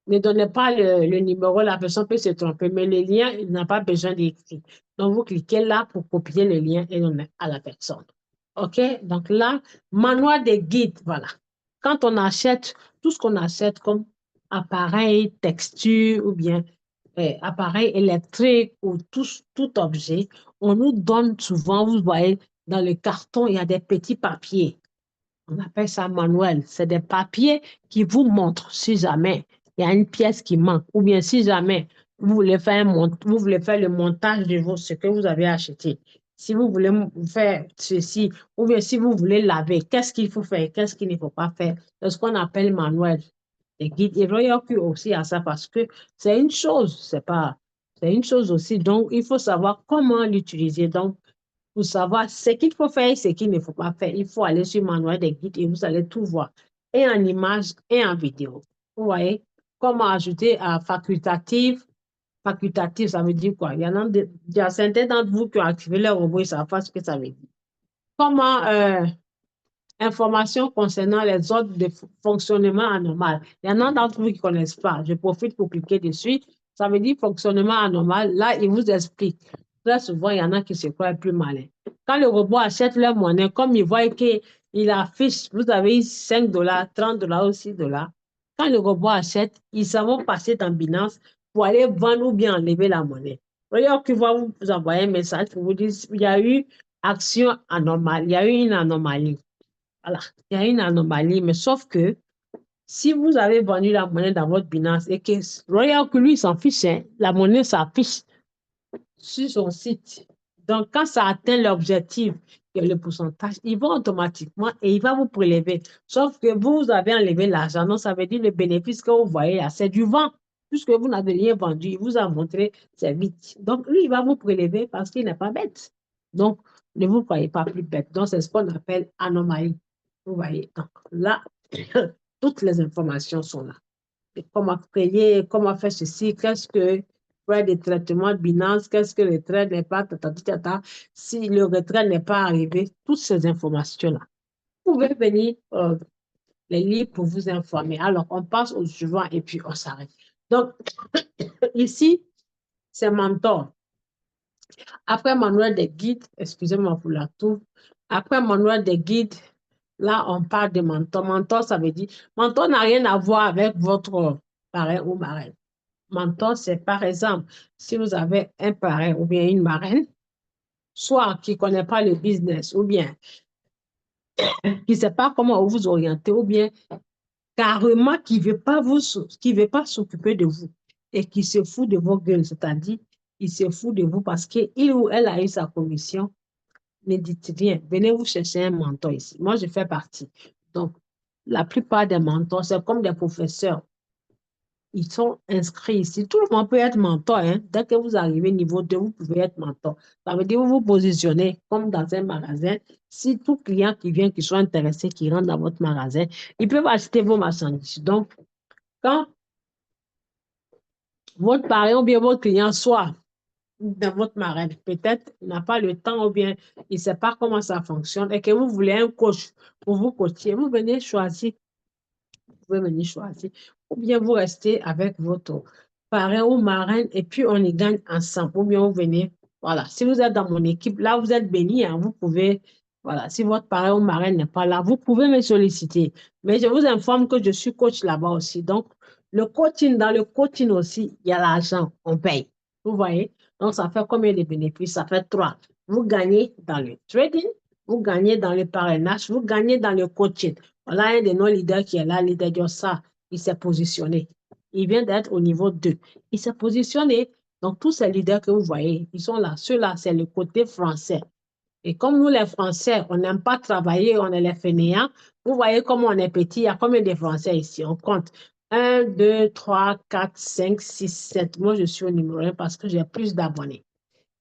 Ne donnez pas le numéro, la personne peut se tromper, mais le lien, il n'a pas besoin d'écrire. Donc, vous cliquez là pour copier le lien et donner à la personne. OK? Donc là, manuel de guide, voilà. Quand on achète, tout ce qu'on achète comme appareil, texture ou bien appareil électrique ou tout objet, on nous donne souvent, vous voyez, dans le carton, il y a des petits papiers. On appelle ça manuel. C'est des papiers qui vous montrent si jamais il y a une pièce qui manque ou bien si jamais vous voulez faire le montage de ce que vous avez acheté. Si vous voulez faire ceci ou bien si vous voulez laver, qu'est-ce qu'il faut faire, qu'est-ce qu'il ne faut pas faire. C'est ce qu'on appelle manuel. Les guides, il y a aussi à ça parce que c'est une chose, c'est une chose aussi. Donc, il faut savoir comment l'utiliser. Donc, pour savoir ce qu'il faut faire et ce qu'il ne faut pas faire. Il faut aller sur le manuel des guides et vous allez tout voir, et en image et en vidéo. Vous voyez, comment ajouter à facultative. Facultative, ça veut dire quoi? Il y a certains d'entre vous qui ont activé le robot et ça savent pas ce que ça veut dire. Comment informations concernant les ordres de fonctionnement anormal. Il y en a d'entre vous qui ne connaissent pas. Je profite pour cliquer dessus. Ça veut dire fonctionnement anormal. Là, il vous explique. Très souvent, il y en a qui se croient plus malins. Quand le robot achète leur monnaie, comme il voit qu'il affiche, vous avez 5 dollars, 30 dollars ou 6 dollars. Quand le robot achète, ils savent passer dans Binance pour aller vendre ou bien enlever la monnaie. Regarde qu'il va vous envoyer un message pour vous dire il y a eu action anormale, il y a eu une anomalie. Voilà, il y a une anomalie, mais sauf que si vous avez vendu la monnaie dans votre Binance et que Royal que lui s'en fiche, hein, la monnaie s'affiche sur son site. Donc, quand ça atteint l'objectif, le pourcentage, il va automatiquement et il va vous prélever. Sauf que vous avez enlevé l'argent. Donc, ça veut dire le bénéfice que vous voyez là, c'est du vent. Puisque vous n'avez rien vendu, il vous a montré, c'est vite. Donc, lui, il va vous prélever parce qu'il n'est pas bête. Donc, ne vous croyez pas plus bête. Donc, c'est ce qu'on appelle anomalie. Vous voyez. Donc, là, toutes les informations sont là. Et comment payer, comment faire ceci, qu'est-ce que faire des traitements de Binance, qu'est-ce que le retrait n'est pas, si le retrait n'est pas arrivé, toutes ces informations-là. Vous pouvez venir les lire pour vous informer. Alors, on passe au suivant et puis on s'arrête. Donc, ici, c'est mentor. Après manuel des guides, excusez-moi pour la toux. Après manuel des guides, là, on parle de mentor. Mentor, ça veut dire, mentor n'a rien à voir avec votre parrain ou marraine. Mentor, c'est par exemple, si vous avez un parrain ou bien une marraine, soit qui ne connaît pas le business, ou bien qui ne sait pas comment vous orienter, ou bien carrément qui ne veut pas s'occuper de vous et qui se fout de vos gueules, c'est-à-dire, il se fout de vous parce qu'il ou elle a eu sa commission. Ne dites rien. Venez vous chercher un mentor ici. Moi, je fais partie. Donc, la plupart des mentors, c'est comme des professeurs. Ils sont inscrits ici. Tout le monde peut être mentor. Hein. Dès que vous arrivez au niveau 2, vous pouvez être mentor. Ça veut dire que vous vous positionnez comme dans un magasin. Si tout client qui vient, qui soit intéressé, qui rentre dans votre magasin, ils peuvent acheter vos marchandises. Donc, quand votre parent ou bien votre client soit dans votre marraine, peut-être il n'a pas le temps ou bien il ne sait pas comment ça fonctionne et que vous voulez un coach pour vous coacher, vous venez choisir, vous pouvez venir choisir. Ou bien vous restez avec votre parrain ou marraine et puis on y gagne ensemble. Ou bien vous venez, voilà. Si vous êtes dans mon équipe, là vous êtes béni, hein, vous pouvez Voilà, si votre parrain ou marraine n'est pas là, vous pouvez me solliciter. Mais je vous informe que je suis coach là-bas aussi. Donc, le coaching, dans le coaching aussi, il y a l'argent, on paye. Vous voyez? Donc, ça fait combien de bénéfices? Ça fait trois. Vous gagnez dans le trading, vous gagnez dans le parrainage, vous gagnez dans le coaching. Voilà un de nos leaders qui est là, leader Diossa. Il s'est positionné. Il vient d'être au niveau 2. Il s'est positionné. Donc, tous ces leaders que vous voyez, ils sont là. Ceux-là, c'est le côté français. Et comme nous, les Français, on n'aime pas travailler, on est les fainéants, vous voyez comment on est petit. Il y a combien de Français ici? On compte. Un, 2, 3, 4, 5, 6, 7. Moi, je suis au numéro 1 parce que j'ai plus d'abonnés.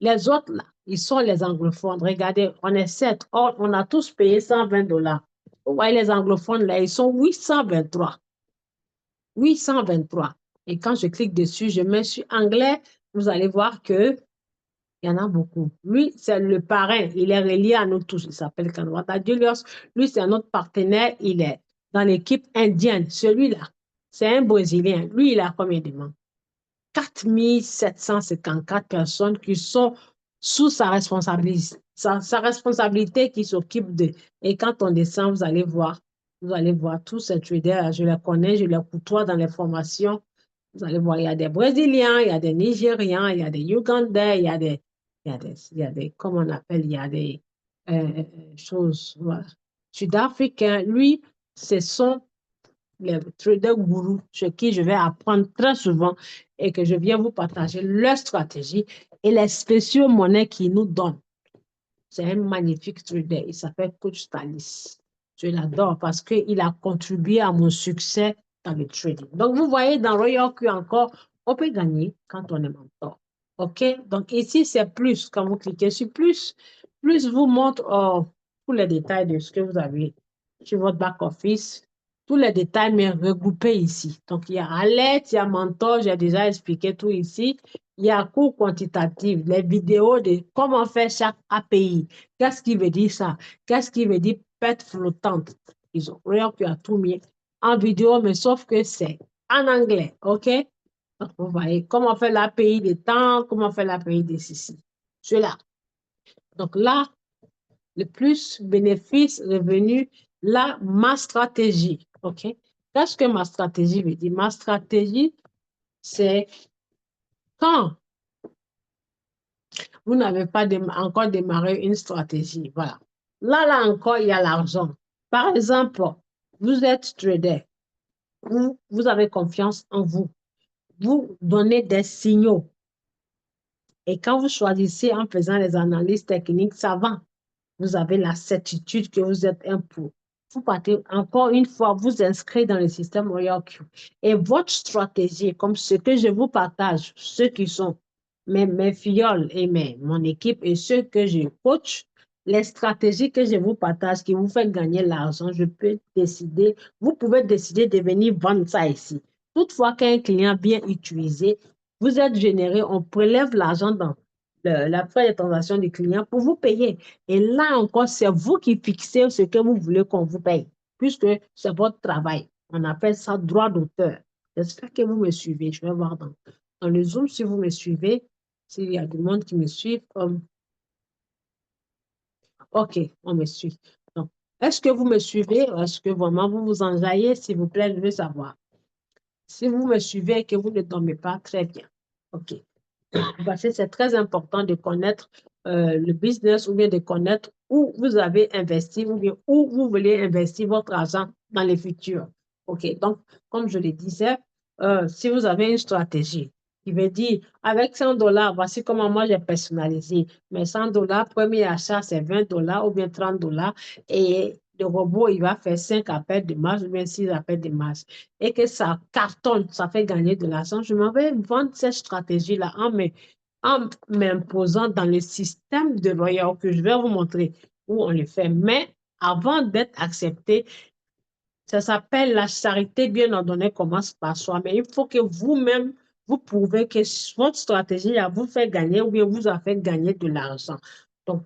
Les autres, là, ils sont les anglophones. Regardez, on est 7. Or, on a tous payé 120 $. Vous voyez, les anglophones, là, ils sont 823. 823. Et quand je clique dessus, je mets sur anglais, vous allez voir que il y en a beaucoup. Lui, c'est le parrain. Il est relié à nous tous. Il s'appelle Kanwata Julius. Lui, c'est notre partenaire. Il est dans l'équipe indienne. Celui-là, c'est un Brésilien. Lui, il a combien de membres? 4754 personnes qui sont sous sa responsabilité qui s'occupe de. Et quand on descend, vous allez voir tous ces traders. Je les connais, je les côtoie dans les formations. Vous allez voir, il y a des Brésiliens, il y a des Nigérians, il y a des Ougandais, il y a des, comment on appelle, il y a des choses, voilà. Sud-Africains, lui, ce sont les traders gourous chez qui je vais apprendre très souvent et que je viens vous partager leur stratégie et les spéciaux monnaies qu'ils nous donnent. C'est un magnifique trader. Il s'appelle Coach Stalis. Je l'adore parce qu'il a contribué à mon succès dans le trading. Donc, vous voyez, dans Royal Q encore, on peut gagner quand on est mentor. OK? Donc, ici, c'est plus. Quand vous cliquez sur plus, plus vous montre tous les détails de ce que vous avez sur votre back-office. Tous les détails, mais regroupés ici. Donc, il y a alerte, il y a mentor, j'ai déjà expliqué tout ici. Il y a cours quantitatif, les vidéos de comment faire chaque API. Qu'est-ce qui veut dire ça? Qu'est-ce qui veut dire perte flottante? Ils ont rien pu à tout mis en vidéo, mais sauf que c'est en anglais, OK? Donc, vous voyez comment faire l'API des temps, comment faire l'API des ceci. Cela. Donc là, le plus bénéfice revenu, là, ma stratégie, OK? Qu'est-ce que ma stratégie veut dire? Ma stratégie, c'est quand vous n'avez pas encore démarré une stratégie. Voilà. Là encore, il y a l'argent. Par exemple, vous êtes trader, vous avez confiance en vous. Vous donnez des signaux. Et quand vous choisissez en faisant les analyses techniques, ça va. Vous avez la certitude que vous êtes un pro. Vous partez encore une fois, vous inscrire dans le système Royal Q. Et votre stratégie, comme ce que je vous partage, ceux qui sont mes filleuls et mon équipe et ceux que je coach, les stratégies que je vous partage qui vous font gagner l'argent, je peux décider, vous pouvez décider de venir vendre ça ici. Toutefois qu'un client vient utiliser, vous êtes généré, on prélève l'argent dans la frais de transaction du client pour vous payer. Et là encore, c'est vous qui fixez ce que vous voulez qu'on vous paye, puisque c'est votre travail. On appelle ça droit d'auteur. J'espère que vous me suivez. Je vais voir dans le Zoom si vous me suivez, s'il y a du monde qui me suit. OK, on me suit. Donc, est-ce que vous me suivez? Est-ce que vraiment vous vous enjaillez? S'il vous plaît, je veux savoir. Si vous me suivez et que vous ne dormez pas, très bien. OK. Parce que c'est très important de connaître le business ou bien de connaître où vous avez investi ou bien où vous voulez investir votre argent dans le futur. OK, donc, comme je le disais, si vous avez une stratégie qui veut dire, avec 100 $, voici comment moi j'ai personnalisé. Mais 100 $, premier achat, c'est 20 $ ou bien 30 $ et le robot, il va faire 5 appels de marge ou bien 6 appels de marge et que ça cartonne, ça fait gagner de l'argent, je m'en vais vendre cette stratégie-là en m'imposant dans le système de Royal que je vais vous montrer où on le fait. Mais avant d'être accepté, ça s'appelle la charité bien ordonnée commence par soi. Mais il faut que vous-même, vous prouvez que votre stratégie a vous fait gagner ou bien vous a fait gagner de l'argent. Donc,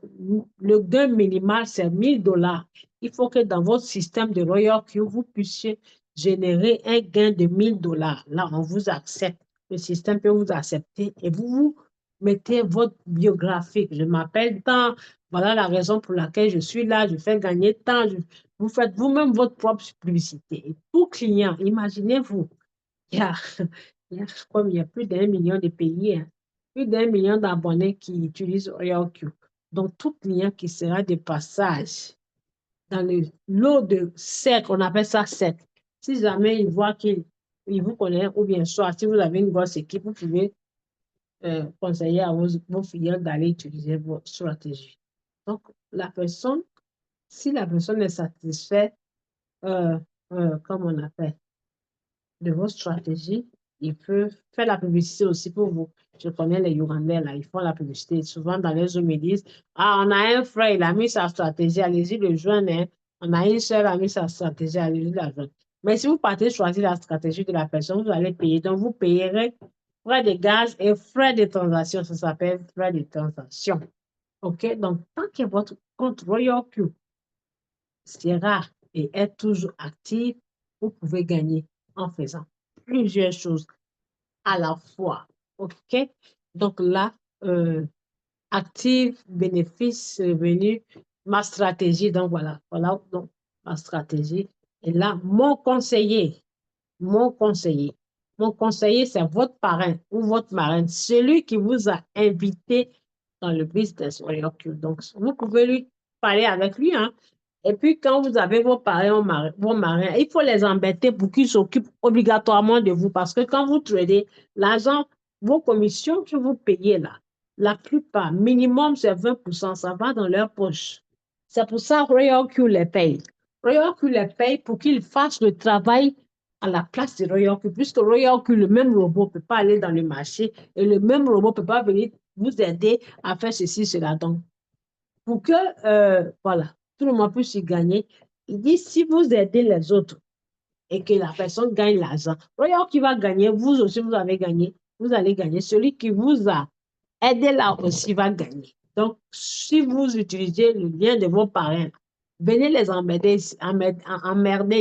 le gain minimal, c'est 1000 $. Il faut que dans votre système de Royal Q, vous puissiez générer un gain de 1000 $. Là, on vous accepte. Le système peut vous accepter et vous mettez votre biographie. Je m'appelle tant, voilà la raison pour laquelle je suis là, je fais gagner tant. Vous faites vous-même votre propre publicité. Et tout client, imaginez-vous, il y a, je crois qu'il y a plus d'1 million de pays, hein, plus d'1 million d'abonnés qui utilisent OrioQ. Donc, tout client qui sera de passage dans le lot de cercle, on appelle ça cercle. Si jamais il voit qu'il vous connaît, ou bien soit, si vous avez une grosse équipe, vous pouvez conseiller à vos filiales d'aller utiliser votre stratégie. Donc, si la personne est satisfaite, comme on appelle, de vos stratégies, il peut faire la publicité aussi pour vous. Je connais les Yougandais, là, ils font la publicité. Souvent, dans les Zoom, ils disent, ah, on a un frère, il a mis sa stratégie, allez-y le joindre. Hein. On a une soeur, elle a mis sa stratégie, allez-y la joindre. Mais si vous partez choisir la stratégie de la personne, vous allez payer. Donc, vous payerez frais de gaz et frais de transaction. Ça s'appelle frais de transaction. OK? Donc, tant que votre compte Royal Q sera et est toujours actif, vous pouvez gagner en faisant plusieurs choses à la fois. OK? Donc là, actif, bénéfice, revenu, ma stratégie. Donc voilà donc ma stratégie. Et là, mon conseiller, mon conseiller, c'est votre parrain ou votre marraine, celui qui vous a invité dans le business. Donc, vous pouvez lui parler avec lui, hein. Et puis, quand vous avez vos parrains, vos marins, il faut les embêter pour qu'ils s'occupent obligatoirement de vous. Parce que quand vous tradez, l'argent, vos commissions que vous payez là, la plupart, minimum, c'est 20%, ça va dans leur poche. C'est pour ça que Royal Q les paye. Royal Q les paye pour qu'ils fassent le travail à la place de Royal Q, puisque Royal Q, le même robot ne peut pas aller dans le marché et le même robot ne peut pas venir vous aider à faire ceci, cela. Donc, pour que, voilà, tout le monde puisse y gagner, il dit si vous aidez les autres et que la personne gagne l'argent, Royal qui va gagner, vous aussi vous avez gagné, vous allez gagner. Celui qui vous a aidé là aussi va gagner. Donc, si vous utilisez le lien de vos parents, venez les emmerder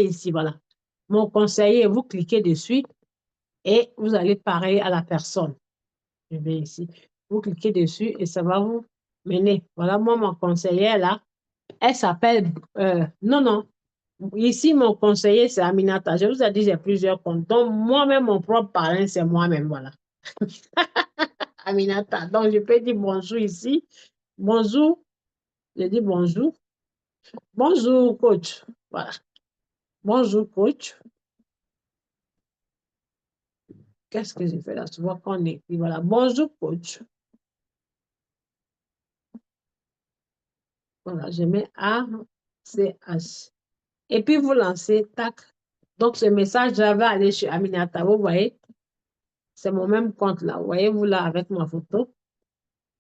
ici, voilà. Mon conseiller, vous cliquez dessus et vous allez parler à la personne. Je vais ici. Vous cliquez dessus et ça va vous mener. Voilà, moi, mon conseiller là, elle s'appelle, non, non. Ici, mon conseiller, c'est Aminata. Je vous ai dit, j'ai plusieurs comptes. Donc, moi-même, mon propre parrain, c'est moi-même, voilà. Aminata. Donc, je peux dire bonjour ici. Bonjour. Je dis bonjour. Bonjour, coach. Voilà. Bonjour, coach. Qu'est-ce que j'ai fait là? Tu vois qu'on écrit. Voilà. Bonjour, coach. Voilà. Je mets A, C, H. Et puis, vous lancez, tac. Donc, ce message, j'avais allé chez Aminata. Vous voyez? C'est mon même compte là. Voyez-vous là avec ma photo.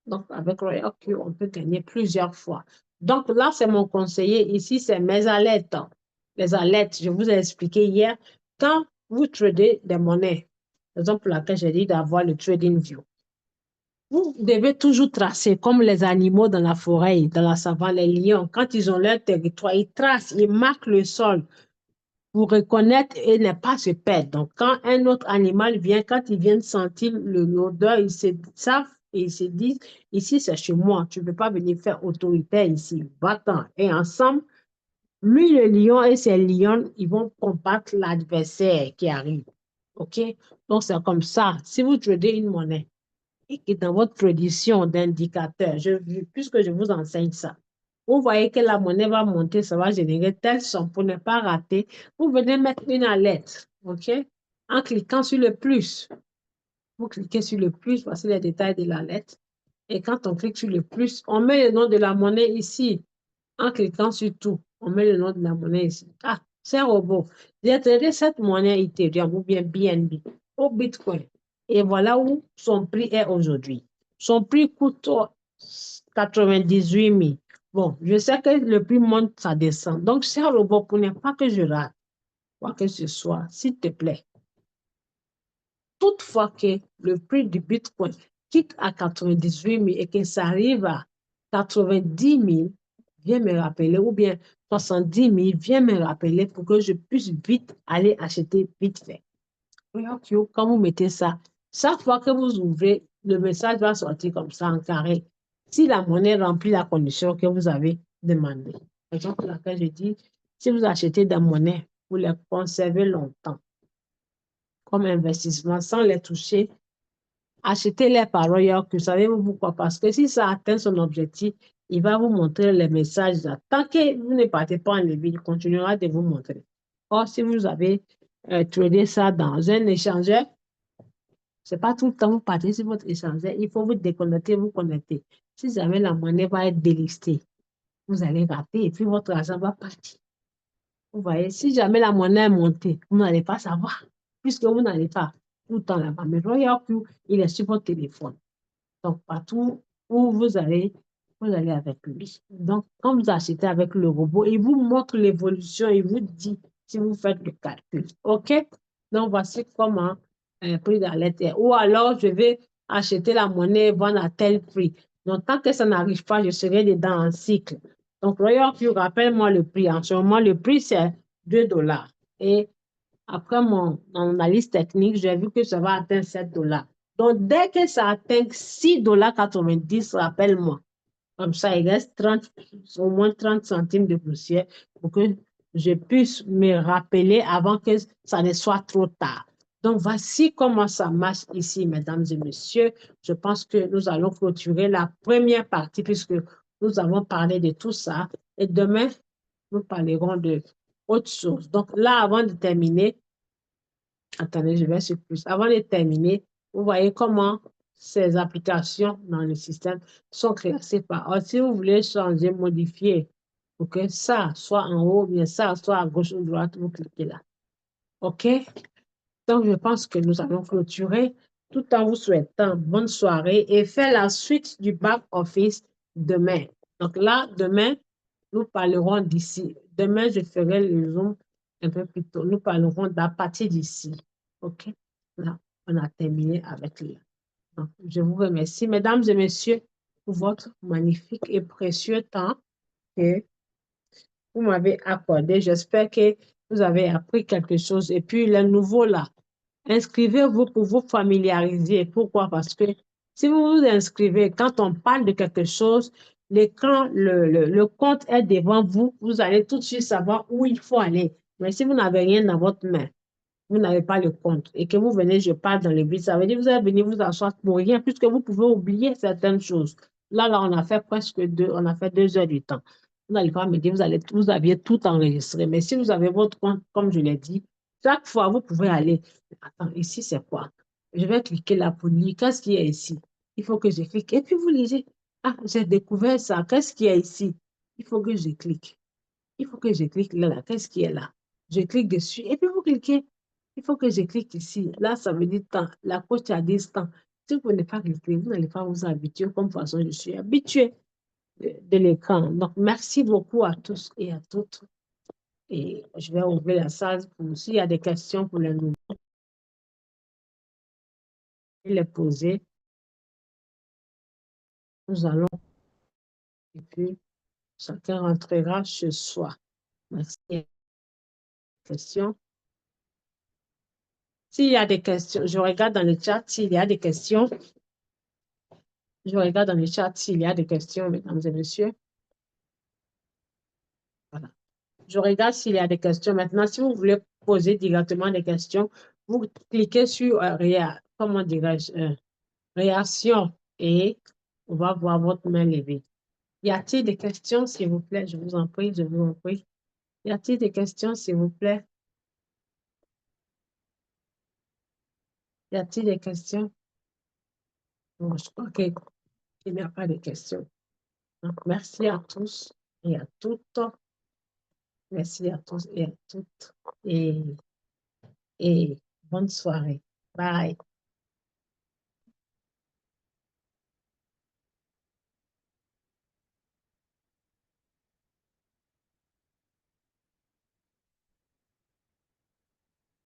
Donc, avec Royal Q, on peut gagner plusieurs fois. Donc, là, c'est mon conseiller. Ici, c'est mes alertes. Les alertes, je vous ai expliqué hier. Quand vous tradez des monnaies, par exemple, pour laquelle j'ai dit d'avoir le trading view, vous devez toujours tracer comme les animaux dans la forêt, dans la savane, les lions. Quand ils ont leur territoire, ils tracent, ils marquent le sol pour reconnaître et ne pas se perdre. Donc, quand un autre animal vient, quand ils viennent sentir l'odeur, ils se savent et ils se disent, ici c'est chez moi, tu ne peux pas venir faire autoritaire ici, va-t'en. Et ensemble, lui, le lion et ses lions, ils vont combattre l'adversaire qui arrive. OK? Donc, c'est comme ça. Si vous tradez une monnaie et que dans votre tradition d'indicateurs, puisque je vous enseigne ça, vous voyez que la monnaie va monter, ça va générer telle somme pour ne pas rater. Vous venez mettre une alerte, OK? En cliquant sur le plus. Vous cliquez sur le plus, voici les détails de l'alerte. Et quand on clique sur le plus, on met le nom de la monnaie ici. En cliquant sur tout, on met le nom de la monnaie ici. Ah, c'est un robot. J'ai traité cette monnaie Ethereum ou bien BNB au Bitcoin. Et voilà où son prix est aujourd'hui. Son prix coûte 98 000. Bon, je sais que le prix monte, ça descend. Donc, c'est un robot pour ne pas que je rate, quoi que ce soit, s'il te plaît. Toutefois que le prix du Bitcoin quitte à 98 000 et que ça arrive à 90 000, viens me rappeler, ou bien 70 000, viens me rappeler pour que je puisse vite aller acheter vite fait. Quand vous mettez ça, chaque fois que vous ouvrez le message va sortir comme ça en carré. Si la monnaie remplit la condition que vous avez demandée. Par exemple, laquelle je dis, si vous achetez des monnaies, vous les conservez longtemps comme investissement sans les toucher, achetez-les par Royal Q. Savez-vous pourquoi? Parce que si ça atteint son objectif, il va vous montrer les messages là. Tant que vous ne partez pas en ligne, il continuera de vous montrer. Or, si vous avez tradé ça dans un échangeur, c'est pas tout le temps vous partez sur votre échangeur, il faut vous déconnecter, vous connecter. Si jamais la monnaie va être délistée, vous allez rater et puis votre argent va partir. Vous voyez, si jamais la monnaie est montée, vous n'allez pas savoir, puisque vous n'allez pas tout le temps là-bas. Mais Royal Q, il est sur votre téléphone. Donc, partout où vous allez avec lui. Donc, quand vous achetez avec le robot, il vous montre l'évolution, il vous dit si vous faites le calcul. OK? Donc, voici comment prix d'alerte est. Ou alors, je vais acheter la monnaie et vendre à tel prix. Donc, tant que ça n'arrive pas, je serai dedans en cycle. Donc, Royal Q, rappelle-moi le prix. En ce moment, le prix, c'est 2 $. Et après mon analyse technique, j'ai vu que ça va atteindre 7 $. Donc, dès que ça atteint 6,90 $, rappelle-moi. Comme ça, il reste 30, au moins 30 centimes de poussière pour que je puisse me rappeler avant que ça ne soit trop tard. Donc, voici comment ça marche ici, mesdames et messieurs. Je pense que nous allons clôturer la première partie puisque nous avons parlé de tout ça. Et demain, nous parlerons de autre chose. Donc, là, avant de terminer, attendez, je vais sur plus. Avant de terminer, vous voyez comment ces applications dans le système sont classées par ordre. Si vous voulez changer, modifier pour que ça soit en haut, bien ça soit à gauche ou à droite, vous cliquez là. OK? Donc, je pense que nous allons clôturer tout en vous souhaitant bonne soirée et faire la suite du back-office demain. Donc là, demain, nous parlerons d'ici. Demain, je ferai le Zoom un peu plus tôt. Nous parlerons d'à partir d'ici. OK? Là, on a terminé avec là. Donc, je vous remercie, mesdames et messieurs, pour votre magnifique et précieux temps que vous m'avez accordé. J'espère que vous avez appris quelque chose. Et puis, les nouveaux là, inscrivez-vous pour vous familiariser. Pourquoi? Parce que si vous vous inscrivez, quand on parle de quelque chose, l'écran, le compte est devant vous, vous allez tout de suite savoir où il faut aller. Mais si vous n'avez rien dans votre main, vous n'avez pas le compte et que vous venez, je parle dans le vide, ça veut dire que vous allez venir vous asseoir pour rien puisque vous pouvez oublier certaines choses. Là, on a fait on a fait 2 heures du temps. Vous n'allez pas me dire, vous aviez tout enregistré. Mais si vous avez votre compte, comme je l'ai dit, chaque fois, vous pouvez aller. Attends, ici, c'est quoi? Je vais cliquer là pour lire. Qu'est-ce qu'il y a ici? Il faut que je clique. Et puis, vous lisez. Ah, j'ai découvert ça. Qu'est-ce qu'il y a ici? Il faut que je clique. Il faut que je clique là. Qu'est-ce qui est là? Je clique dessus. Et puis, vous cliquez. Il faut que je clique ici. Là, ça veut dire temps. La coach a dit temps. Si vous n'avez pas cliqué, vous n'allez pas vous habituer comme façon je suis habituée de l'écran. Donc, merci beaucoup à tous et à toutes. Et je vais ouvrir la salle pour s'il y a des questions pour les nouveaux, les poser. Nous allons, et puis chacun rentrera chez soi. Merci. Questions? S'il y a des questions, je regarde dans le chat s'il y a des questions. Je regarde dans le chat s'il y a des questions, mesdames et messieurs. Voilà. Je regarde s'il y a des questions. Maintenant, si vous voulez poser directement des questions, vous cliquez sur comment dirais-je, réaction et on va voir votre main levée. Y a-t-il des questions, s'il vous plaît? Je vous en prie, je vous en prie. Y a-t-il des questions, s'il vous plaît? Y a-t-il des questions? Bon, je crois qu'il n'y a pas de questions. Donc, merci à tous et à toutes. Merci à tous et à toutes. Et bonne soirée. Bye.